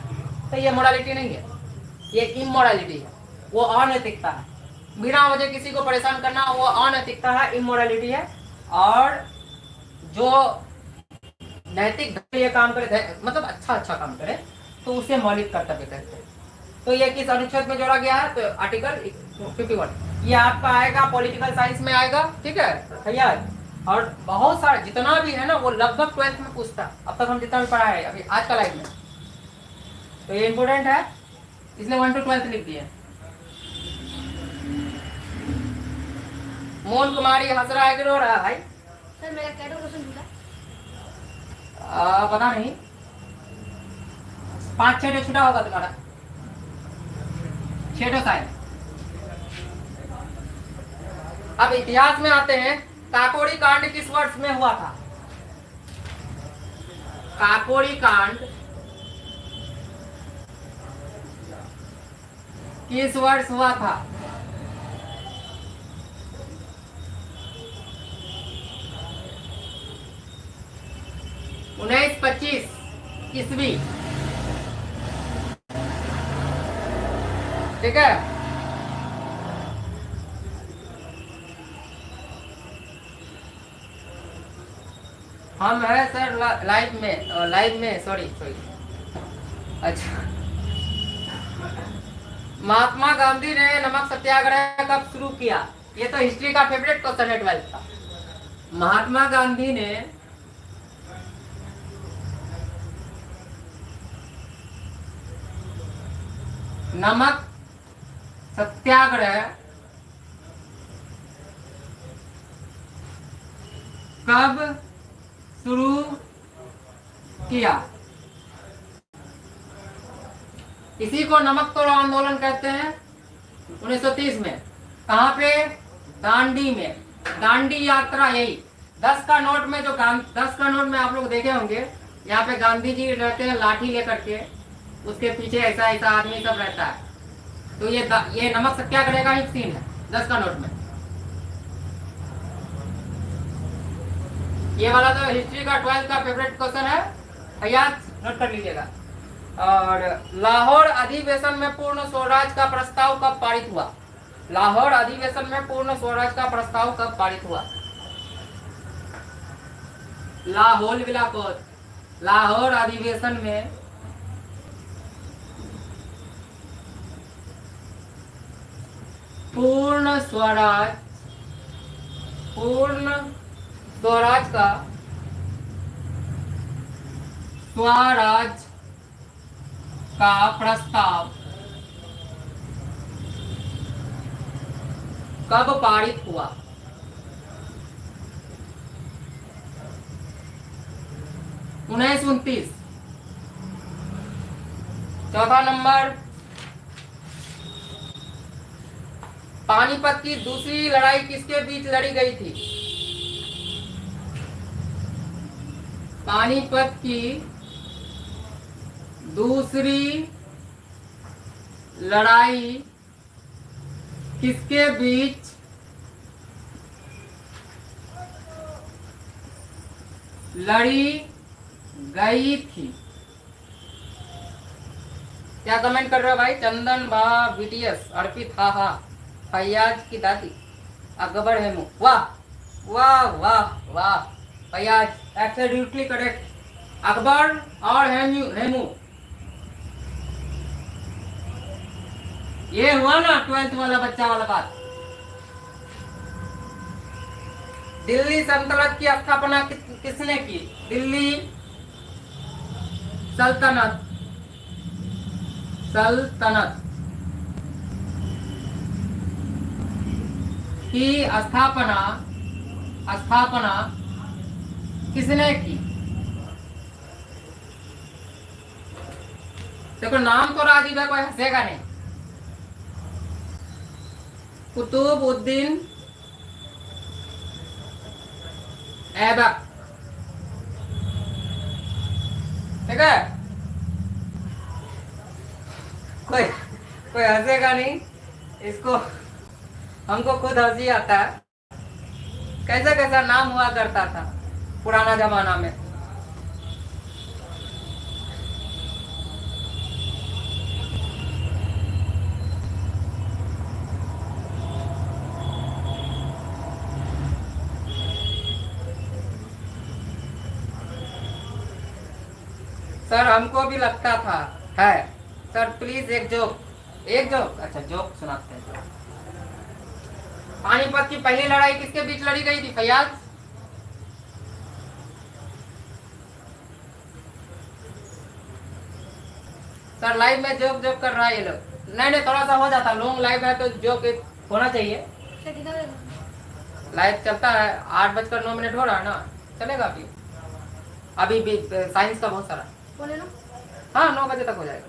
तो ये मोरालिटी नहीं है, ये इमोरालिटी है, वो अनैतिकता है। बिना वजह किसी को परेशान करना वो अनैतिकता है, इमोरालिटी है। और जो नैतिक ढंग से ये काम करे, मतलब अच्छा काम करे, तो उसे मौलिक कर्तव्य कहते हैं। तो ये किस अनुच्छेद में जोड़ा गया है, तो आर्टिकल 51। ये आपका आएगा पॉलिटिकल साइंस में आएगा, ठीक है भैया। और बहुत सारा जितना भी है ना, वो लगभग 12th में पूछता है, अब तक हम जितना भी पढ़ा है अभी आज का लाइफ में। तो ये इंपोर्टेंट है, इसलिए 1 to 12th लिख दिए। मोहन कुमारी हंस रहा है कि रो रहा है भाई? सर मेरा क्या क्वेश्चन पूछा? पता नहीं, 5-6 तो छुटा होगा तुम्हारा, 6 तो शायद। अब इतिहास में आते हैं, काकोरी कांड किस वर्ष में हुआ था? काकोरी कांड किस वर्ष हुआ था? उन्नीस 25 ईस्वी, ठीक है। हम है सर लाइव में सॉरी। अच्छा, महात्मा गांधी ने नमक सत्याग्रह कब शुरू किया? ये तो हिस्ट्री का फेवरेट क्वेश्चन है 12th का। महात्मा गांधी ने नमक सत्याग्रह कब शुरू किया? इसी को नमक तोड़ो आंदोलन कहते हैं, 1930 में। कहाँ पे? दांडी में, दांडी यात्रा। यही 10 का नोट में, जो 10 का नोट में आप लोग देखे होंगे, यहाँ पे गांधी जी रहते हैं लाठी लेकर के, उसके पीछे ऐसा ऐसा आदमी सब रहता है। तो ये नमक सत्याग्रह का ही सीन है 10 का नोट में। ये वाला तो हिस्ट्री का 12th का फेवरेट क्वेश्चन है, याद नोट कर लीजिएगा। और लाहौर अधिवेशन में पूर्ण स्वराज का प्रस्ताव कब पारित हुआ? लाहौर अधिवेशन में पूर्ण स्वराज का प्रस्ताव कब पारित हुआ? लाहौर अधिवेशन में पूर्ण स्वराज का प्रस्ताव कब पारित हुआ? 1929। चौथा नंबर, पानीपत की दूसरी लड़ाई किसके बीच लड़ी गई थी? पानीपत की दूसरी लड़ाई किसके बीच लड़ी गई थी? क्या कमेंट कर रहे हो भाई? चंदन बा बीटीएस, अर्पित हा हा, फैयाज की दादी, अकबर हेमू। वाह वाह वाह वाह, फैयाज एब्सोल्युटली करेक्ट। अकबर और हेमू, ये हुआ ना 12th वाला बच्चा वाला बात। दिल्ली सल्तनत की स्थापना किसने की? दिल्ली सल्तनत की स्थापना स्थापना किसने की? देखो नाम तो राजीव है, कोई हंसेगा नहीं। कुतुबुद्दीन ऐबक, ठीक है। कोई कोई हंसेगा नहीं, इसको हमको खुद हंसी आता है। कैसा कैसा नाम हुआ करता था पुराना जमाना में। सर हमको भी लगता था है। सर प्लीज एक जोक, अच्छा जोक सुनाते हैं। पानीपत की पहली लड़ाई किसके बीच लड़ी गई थी फैयाज? सर लाइव में जोक जोक कर रहा है ये लोग। नहीं थोड़ा सा हो जाता, लॉन्ग लाइव है तो जोक होना चाहिए। सर कितना बजे? लाइव चलता है 8:09 हो रहा है ना, चलेगा अभी। अभी भी साइंस का बहुत सारा। बोले ना। हाँ 9 बजे तक हो जाएगा।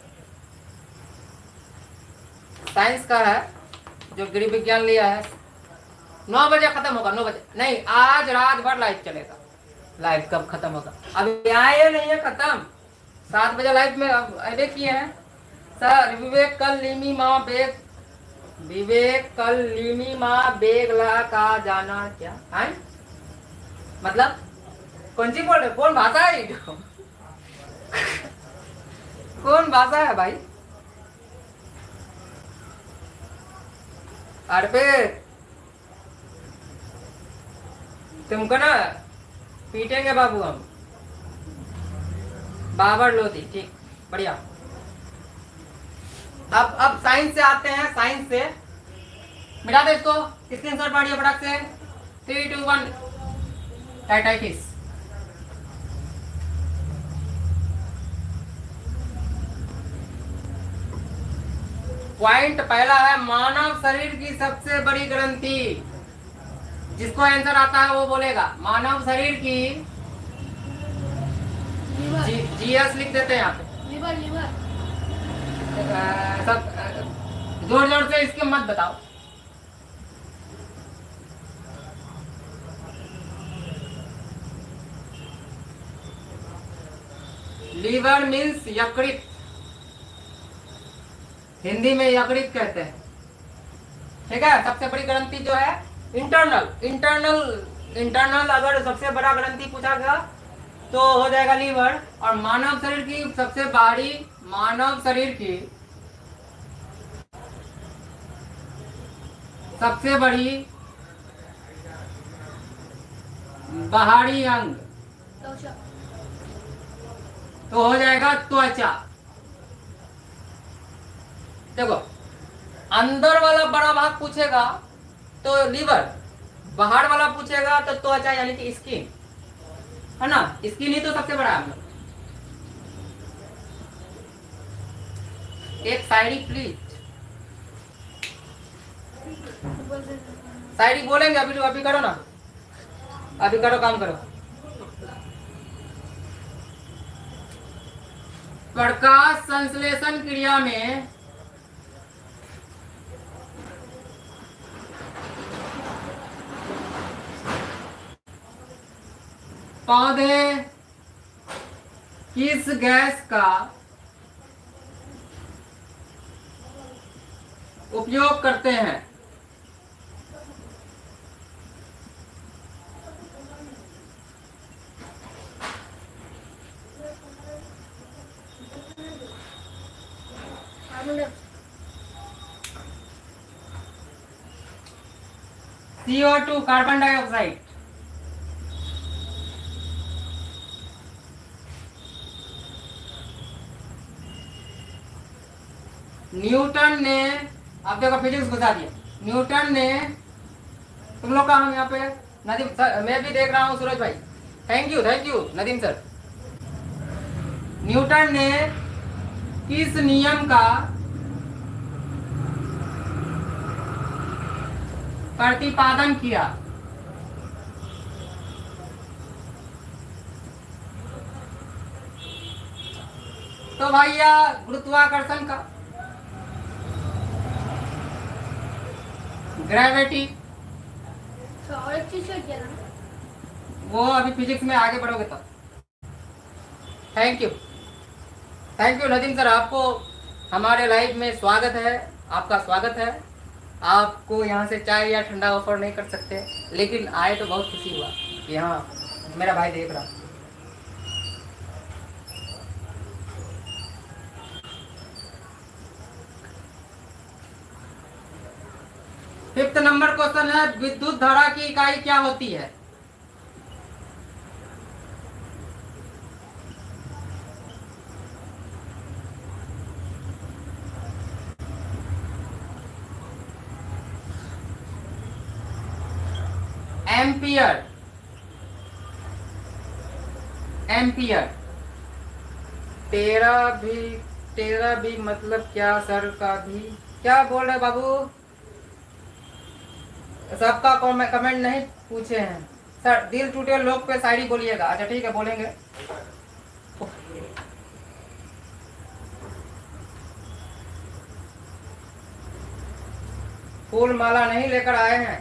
साइंस का है जो गृह विज्ञान लिया है, 9 बजे खत्म होगा। 9 बजे नहीं, आज रात भर लाइव चलेगा। लाइव कब खत्म होगा? अभी आए नहीं है खत्म। 7 बजे लाइव में अरे किए हैं सर। विवेक कल लीमी माँ बेगला का जाना क्या है? मतलब कौन सी बोल रहे? कौन भाषा है ये? कौन भाषा है भाई? अर्पित तुमको ना पीटेंगे बाबू हम। बाबर लोधी, ठीक बढ़िया। अब साइंस से आते हैं। साइंस से मिटा दे इसको, स्क्रीनशॉट मारिए फटाक से। 3, 2, 1। टाइटाइटिस। पॉइंट पहला है मानव शरीर की सबसे बड़ी ग्रंथि। जिसको आंसर आता है वो बोलेगा। मानव शरीर की लीवर। जीएस लिख देते हैं यहाँ पे। लीवर। सब जोर जोर से इसके मत बताओ। लीवर मीन्स यकृत, हिंदी में यकृत कहते हैं, ठीक है। सबसे बड़ी ग्रंथि जो है इंटरनल अगर सबसे बड़ा ग्रंथि पूछा गया तो हो जाएगा लीवर। और मानव शरीर की सबसे बड़ी बाहरी अंग तो हो जाएगा त्वचा। देखो अंदर वाला बड़ा भाग पूछेगा तो लीवर, बाहर वाला पूछेगा तो त्वचा यानी कि स्किन, है ना। स्किन ही तो सबसे बड़ा है। एक शायरी प्लीज। शायरी बोलेंगे अभी करो ना, अभी करो, काम करो। प्रकाश संश्लेषण क्रिया में पौधे किस गैस का उपयोग करते हैं? CO2 carbon dioxide. न्यूटन ने, अब देखो फिजिक्स घुसा दिया। न्यूटन ने, तुम लोग का हम यहाँ पे नदीम सर, मैं भी देख रहा हूँ सूरज भाई, thank you Nadeem sir. Newton ने किस नियम का प्रतिपादन किया। तो भैया गुरुत्वाकर्षण का, ग्रेविटी, तो और एक चीज छूट गया ना। वो अभी फिजिक्स में आगे बढ़ोगे तब। Thank you, thank you Nadeem sir, आपको हमारे लाइव में स्वागत है, आपका स्वागत है। आपको यहाँ से चाय या ठंडा ऑफर नहीं कर सकते, लेकिन आए तो बहुत खुशी हुआ कि हाँ मेरा भाई देख रहा। फिफ्थ नंबर क्वेश्चन है, विद्युत धारा की इकाई क्या होती है? Ampere, ampere. तेरा भी मतलब क्या सर का भी? क्या बोल रहे बाबू? सबका कमेंट नहीं पूछे हैं सर। दिल टूटे लोग पे शायरी बोलिएगा। अच्छा ठीक है, बोलेंगे। फूल माला नहीं लेकर आए हैं।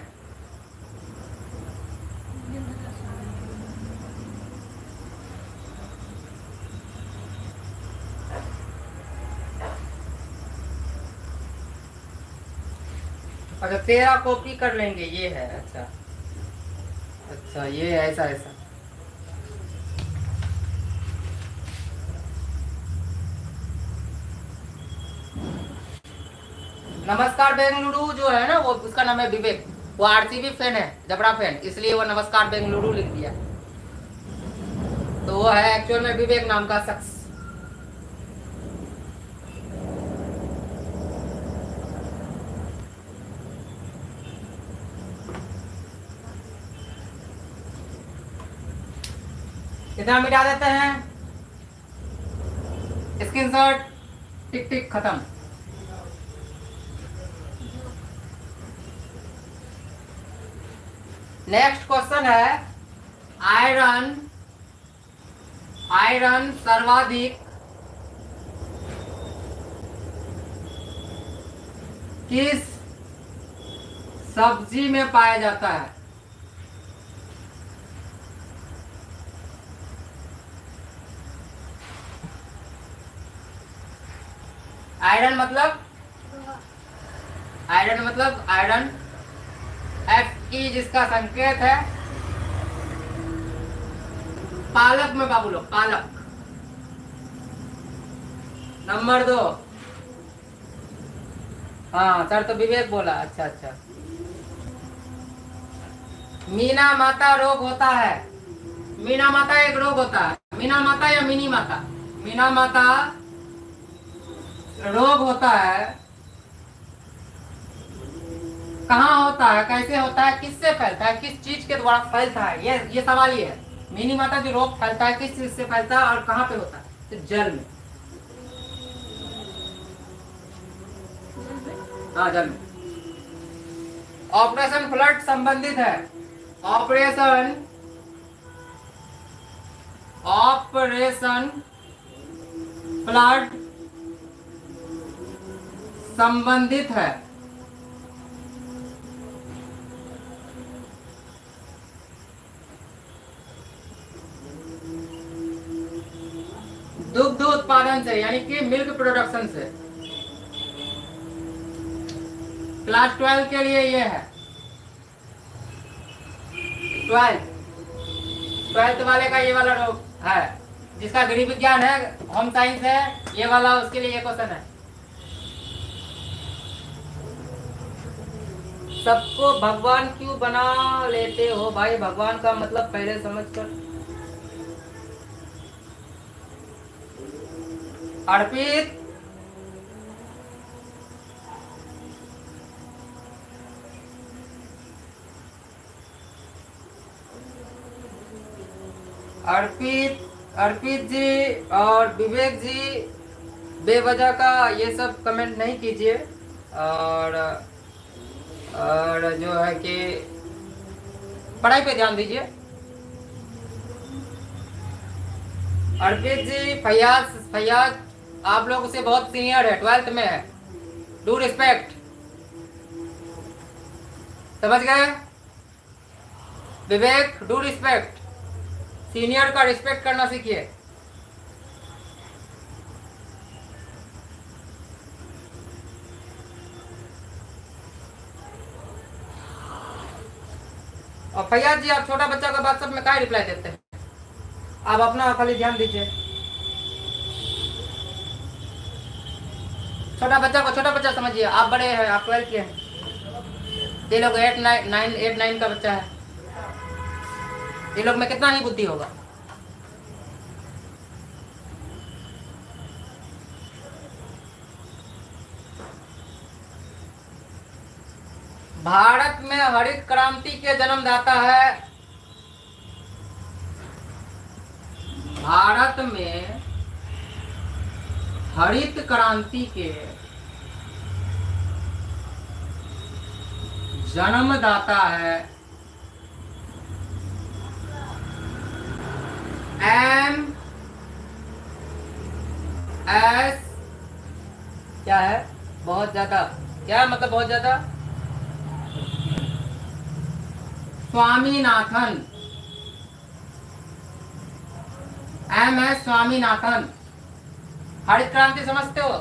अच्छा, तेरा कॉपी कर लेंगे, ये है। अच्छा अच्छा, ये ऐसा ऐसा। नमस्कार बेंगलुरु जो है ना, वो उसका नाम है विवेक। वो आरसीबी फैन है, जबरा फैन, इसलिए वो नमस्कार बेंगलुरु लिख दिया। तो वो है एक्चुअल में विवेक नाम का शख्स। कितना मिटा देते हैं? स्क्रीनशॉट, टिक टिक, खत्म। नेक्स्ट क्वेश्चन है, आयरन, आयरन सर्वाधिक किस सब्जी में पाया जाता है? आयरन मतलब, आयरन मतलब आयरन, Fe जिसका संकेत है पालक में बाबू लोग, पालक। नंबर 2, हाँ सर तो विवेक बोला। अच्छा अच्छा, मीना माता रोग होता है। मीना माता एक रोग होता है। मीना माता या मिनी माता? मीना माता रोग होता है। कहाँ होता है, कैसे होता है, किससे फैलता है, किस चीज के द्वारा फैलता है? ये सवाल ये है। मिनी माता जो रोग फैलता है किस चीज से फैलता है और कहाँ पे होता है? तो जल में। हाँ जल में। ऑपरेशन फ्लड संबंधित है। ऑपरेशन, ऑपरेशन फ्लड संबंधित है। दुग्ध उत्पादन से, यानी कि मिल्क प्रोडक्शन से। क्लास 12 के लिए ये है। 12th वाले का ये वाला रोग है। जिसका गृह विज्ञान है, होम साइंस है, ये वाला, उसके लिए ये क्वेश्चन है। सबको भगवान क्यों बना लेते हो भाई? भगवान का मतलब पहले समझ कर। अर्पित, अर्पित, अर्पित जी और विवेक जी, बेवजह का ये सब कमेंट नहीं कीजिए। और और जो है कि पढ़ाई पे ध्यान दीजिए। अर्पित जी, फैयाज फैयाज आप लोग से बहुत सीनियर है, 12th में है, डू रिस्पेक्ट। समझ गए? विवेक, डू रिस्पेक्ट, सीनियर का रिस्पेक्ट करना सीखिए। और फैयाज जी, आप छोटा बच्चा का व्हाट्सएप में क्या रिप्लाई देते हैं? आप अपना खाली ध्यान दीजिए। छोटा बच्चा समझिए, आप बड़े हैं, आप 12 के हैं, ये लोग 8 9 का बच्चा है, ये लोग में कितना ही बुद्धि होगा। भारत में हरित क्रांति के जन्मदाता है, भारत में हरित क्रांति के जन्मदाता है एम एस, क्या है, बहुत ज्यादा, क्या मतलब बहुत ज्यादा, स्वामीनाथन, एम एस स्वामीनाथन। हरित क्रांति समझते हो?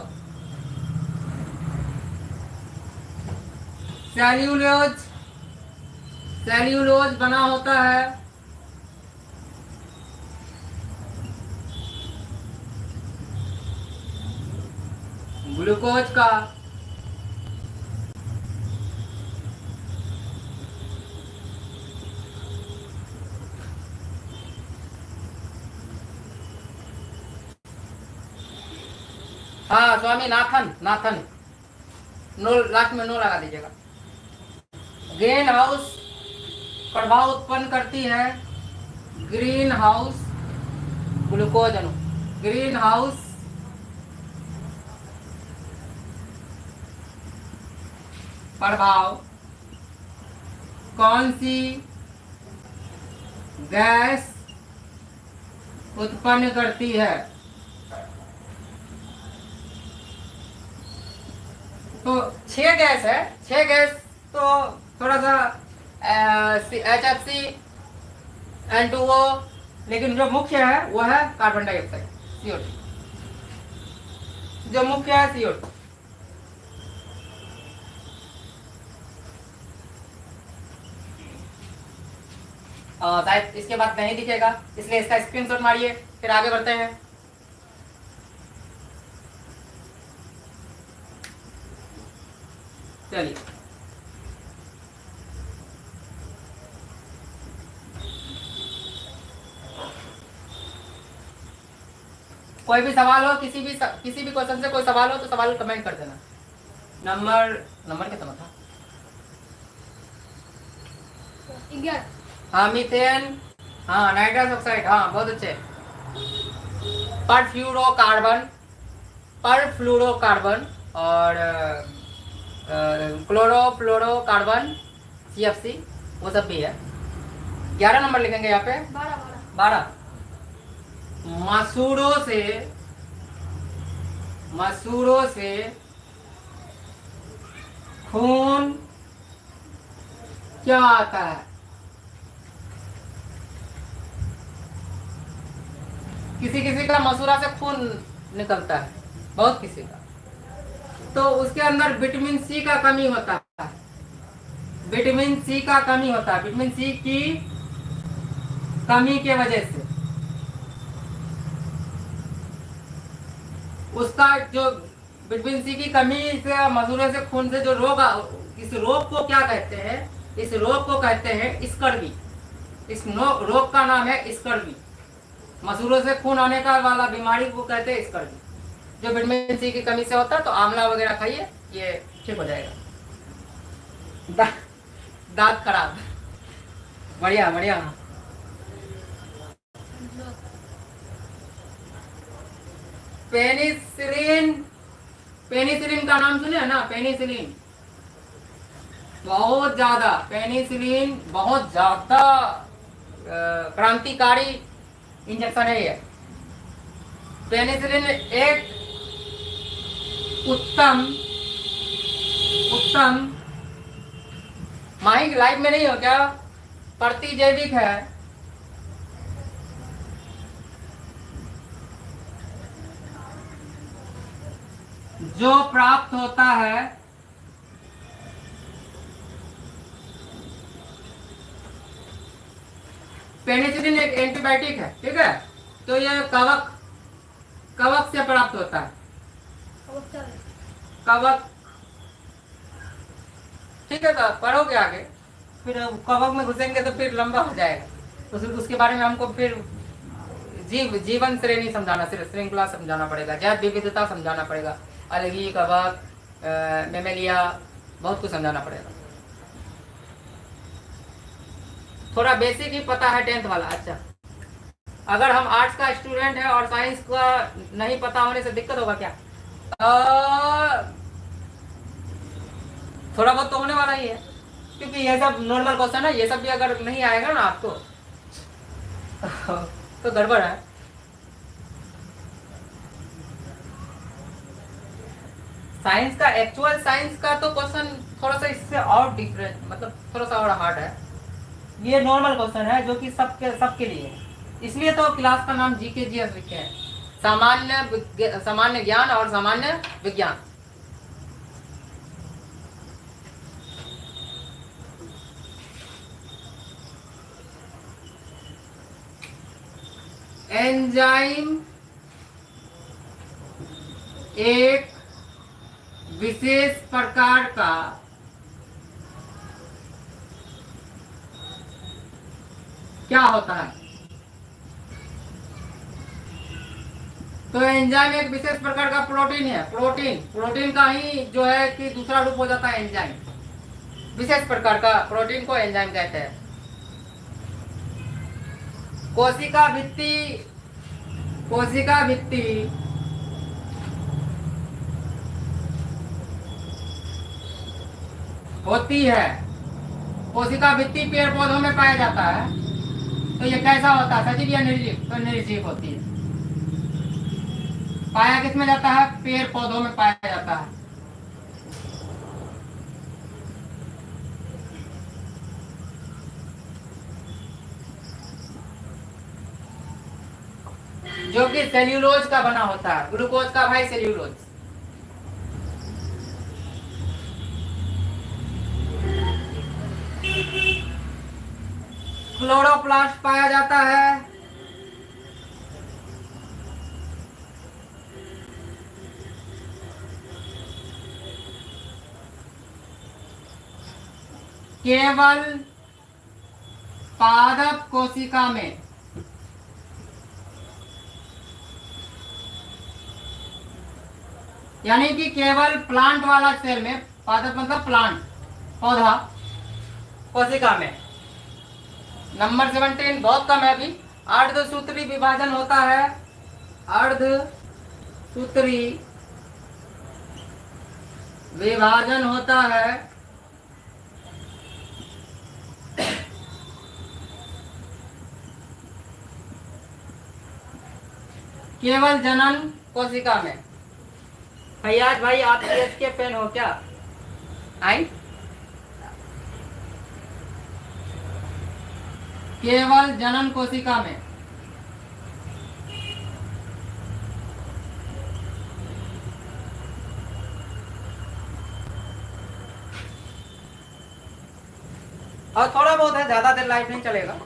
सेल्यूलोज, सेल्यूलोज बना होता है ग्लूकोज का। हाँ, स्वामीनाथन, नाथन, नो लास्ट में नो लगा दीजिएगा। ग्रीन हाउस प्रभाव उत्पन्न करती है, ग्रीन हाउस ग्लूकोज अणु, ग्रीन हाउस प्रभाव कौन सी गैस उत्पन्न करती है? तो 6 गैस है, 6 गैस, तो थोड़ा सा HFC N2O, लेकिन जो मुख्य है वो है कार्बन डाइऑक्साइड, CO2, जो मुख्य है CO2। शायद इसके बाद नहीं दिखेगा, इसलिए इसका स्क्रीनशॉट मारिए, फिर आगे बढ़ते हैं। चलिए, कोई भी सवाल हो, किसी भी क्वेश्चन से कोई सवाल हो तो सवाल कमेंट कर देना। नंबर कितना था? 11। हाँ, मीथेन, हाँ, नाइट्रस ऑक्साइड, हाँ, बहुत अच्छे। परफ्लोरोकार्बन और क्लोरोफ्लोरोकार्बन, CFC, वो सब भी है। 11 नंबर लिखेंगे यहाँ पे। 12। मसूरों से खून क्या आता है? किसी किसी का मसूरा से खून निकलता है, बहुत किसी का, तो उसके अंदर विटामिन सी का कमी होता है, विटामिन सी का कमी होता है, विटामिन सी की कमी के वजह से उसका जो विटामिन सी की कमी से मसूरे से खून से जो रोग, इस रोग को क्या कहते हैं? इस रोग को कहते हैं स्कर्वी। इस रोग का नाम है स्कर्वी। मसूरों से खून आने का वाला बीमारी को कहते हैं स्कर्वी, जो विटामिन सी की कमी से होता है। तो आंवला वगैरह खाइए, ये ठीक हो जाएगा। दांत खराब, बढ़िया बढ़िया। पेनिसिलिन, पेनिसिलिन का नाम सुने ना? पेनिसिलिन बहुत ज्यादा पेनिसिलिन बहुत ज्यादा क्रांतिकारी इंजेक्शन है ये। पेनिसिलिन एक उत्तम उत्तम माइक लाइव में नहीं हो क्या, प्रतिजैविक है। जो प्राप्त होता है पेनिसिलिन एक एंटीबायोटिक है, ठीक है। तो ये कवक कवक से प्राप्त होता है, कवक, ठीक है। तो पढ़ोगे आगे, फिर कवक में घुसेंगे तो फिर लंबा हो जाएगा। उसके बारे में हमको फिर जीवन श्रेणी समझाना, श्रृंखला समझाना पड़ेगा, जैव विविधता समझाना पड़ेगा, अलगी, कवक, मेमेलिया, बहुत कुछ समझाना पड़ेगा। थोड़ा बेसिक ही पता है 10th वाला। अच्छा, अगर हम आर्ट्स का स्टूडेंट है और साइंस का नहीं पता होने से दिक्कत होगा क्या? थोड़ा बहुत तो होने वाला ही है, क्योंकि ये सब नॉर्मल क्वेश्चन है। ये सब भी अगर नहीं आएगा ना आपको तो गड़बड़ है। साइंस का, एक्चुअल साइंस का तो क्वेश्चन थोड़ा सा इससे और डिफरेंट, मतलब थोड़ा सा और हार्ड है। ये नॉर्मल क्वेश्चन है जो कि सबके लिए है, इसलिए तो क्लास का नाम जीके जीएस रखे हैं, सामान्य ज्ञान और सामान्य विज्ञान। एंजाइम एक विशेष प्रकार का क्या होता है? तो एंजाइम एक विशेष प्रकार का प्रोटीन है। प्रोटीन का ही जो है कि दूसरा रूप हो जाता है एंजाइम। विशेष प्रकार का प्रोटीन को एंजाइम कहते हैं। कोशिका भित्ति होती है। कोशिका भित्ति पेड़ पौधों में पाया जाता है। तो ये कैसा होता है, सजीव या निर्जीव? तो निर्जीव होती है। पाया किसमें जाता है? पेड़ पौधों में पाया जाता है। जो कि सेल्यूलोज का बना होता है। ग्लूकोज का भाई सेल्यूलोज। क्लोरोप्लास्ट पाया जाता है। केवल पादप कोशिका में। यानी कि केवल प्लांट वाला सेल में, पादप मतलब प्लांट, पौधा, कोशिका में। नंबर 17 बहुत कम है अभी। अर्धसूत्री विभाजन होता है। अर्धसूत्री विभाजन होता है केवल जनन कोशिका में। फैयाज भाई, आप सीएस के फैन हो क्या? आई केवल जनन कोशिका में। और थोड़ा बहुत है, ज्यादा देर लाइव नहीं चलेगा।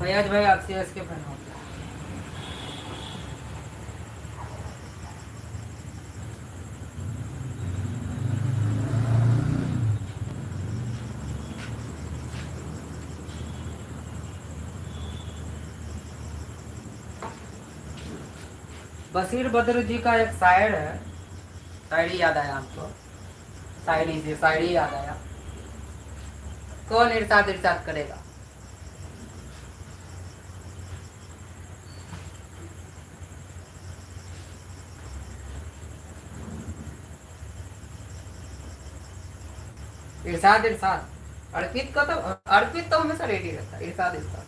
फैयाज भाई, आप सीएस के फैन हो? बशीर बद्र जी का एक शायर है, शायरी याद आया हमको, शायरी याद आया। कौन इरशाद इरशाद करेगा? इरशाद इरशाद। अर्पित तो हमेशा रेडी रहता है। इरशाद इरशाद।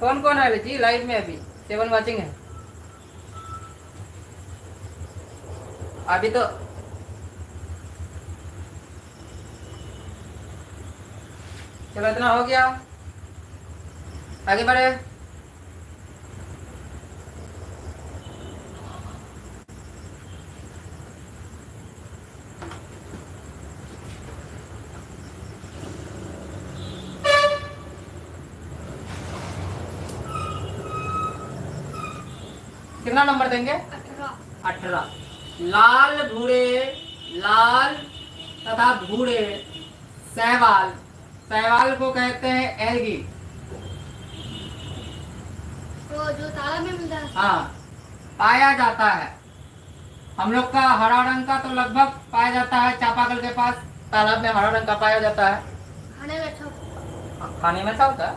कौन कौन है जी लाइव में? अभी 7 वाचिंग है अभी तो। चलो इतना हो गया, आगे बढ़े। कितना नंबर देंगे? 18। लाल भूरे, लाल तथा भूरे शैवाल, शैवाल को कहते हैं एल्गी। तो जो तालाब में मिलता है। हाँ, पाया जाता है। हम लोग का हरा रंग का तो लगभग पाया जाता है, चापाकल के पास तालाब में हरा रंग का पाया जाता है। खाने में अच्छा, खाने में अच्छा होता है।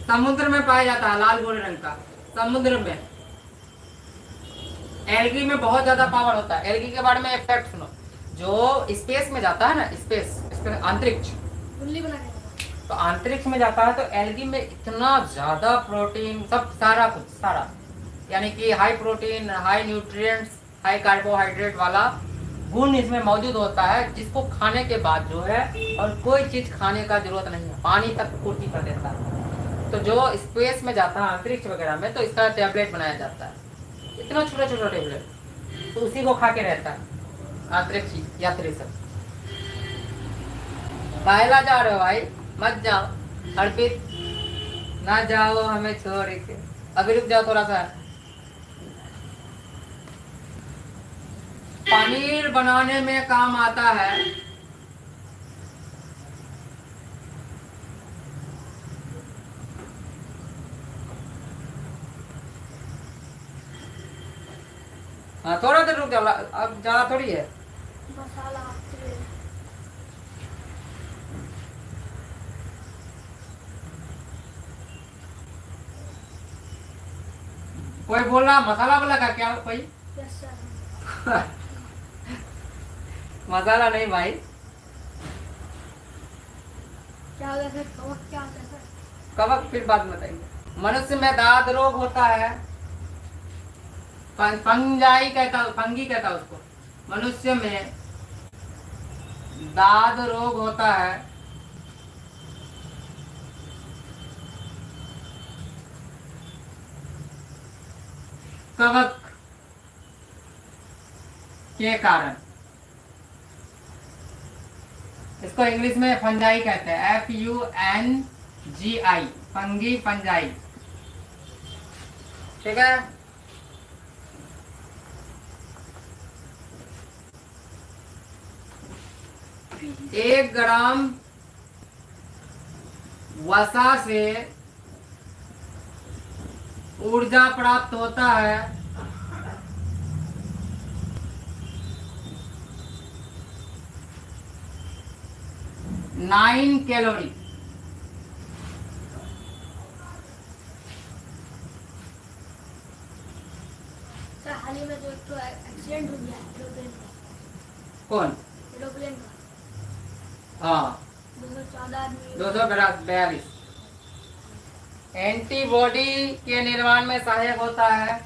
समुद्र में पाया जाता है लाल भूरे रंग का, समुद्र में। एल्गी में बहुत ज्यादा पावर होता है। एल्गी के बारे में एक फैक्ट सुनो, जो स्पेस में जाता है ना, स्पेस अंतरिक्ष, गुल्ली बना के। तो अंतरिक्ष में जाता है तो एल्गी में इतना ज्यादा प्रोटीन, सब सारा कुछ सारा, यानी कि high protein, high nutrients, high carbohydrate वाला गुण इसमें मौजूद होता है, जिसको खाने के बाद जो है और कोई चीज खाने का जरूरत नहीं है, पानी तक पूर्ति कर देता है। तो जो स्पेस में जाता है अंतरिक्ष वगैरह में, तो इसका टैबलेट बनाया जाता है, इतना छोटा छोटा टेबलेट, तो उसी को खा के रहता है अंतरिक्ष यात्री सब। पहला जा रहे हो भाई, मत जाओ अर्पित, ना जाओ हमें छोड़ के। अभी रुक जाओ थोड़ा सा। पनीर बनाने में काम आता है। हाँ, थोड़ा देर रुक जाओ, अब ज्यादा थोड़ी है। मसाला तेल। कोई बोला मसाला बोला का क्या कोई? Yes sir. मसाला नहीं भाई। क्या होता है सर? कवक क्या होता है सर? कवक फिर बाद में बताएंगे। मनुष्य में दाद रोग होता है, फंगी कहता उसको। मनुष्य में दाद रोग होता है, कवक के कारण। इसको इंग्लिश में फंजाई कहते हैं, FUNGI, फंगी, फंजाई। ठीक है। 1 ग्राम वसा से ऊर्जा प्राप्त होता है 9 कैलोरी। सर हाल ही में जो एक एक्सीडेंट हो गया एरोप्लेन का। कौन? एरोप्लेन का। हाँ, 214 आदमी। 242। एंटीबॉडी के निर्माण में सहायक होता है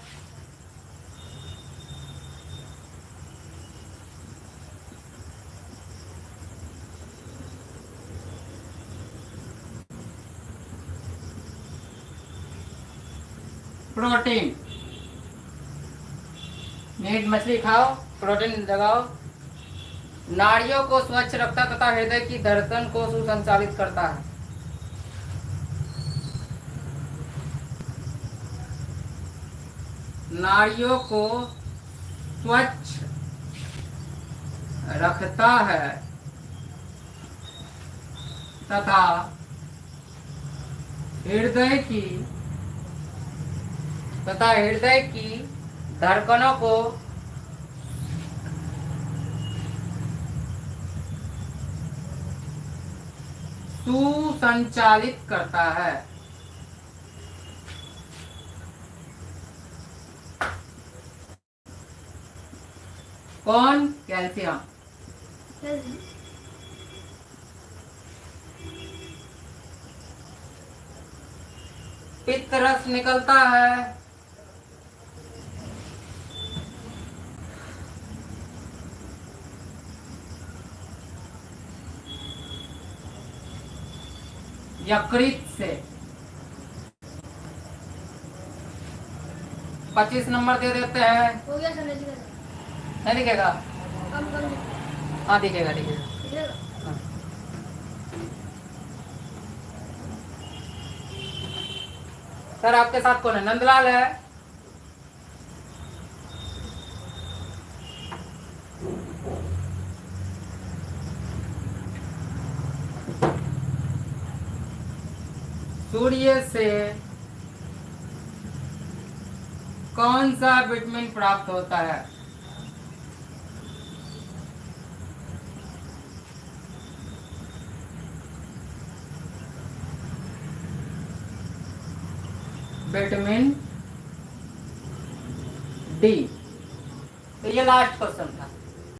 प्रोटीन। मीट मछली खाओ, प्रोटीन जगाओ। नाड़ियों को स्वच्छ रखता तथा हृदय की धड़कन को सुसंचालित करता है। नाड़ियों को स्वच्छ रखता है तथा हृदय की धड़कनों को सुसंचालित करता है। कौन? कैल्शियम। कैल्शियम। पित्त रस निकलता है। यकृत से। 25 नंबर दे देते हैं। हो गया सर, नहीं नहीं दिखेगा? कम कम हाँ दिखेगा दिखेगा। दिखेगा। हाँ। सर आपके साथ कौन है? नंदलाल है। सूर्य से कौन सा विटामिन प्राप्त होता है? Vitamin D. तो ये लास्ट क्वेश्चन था।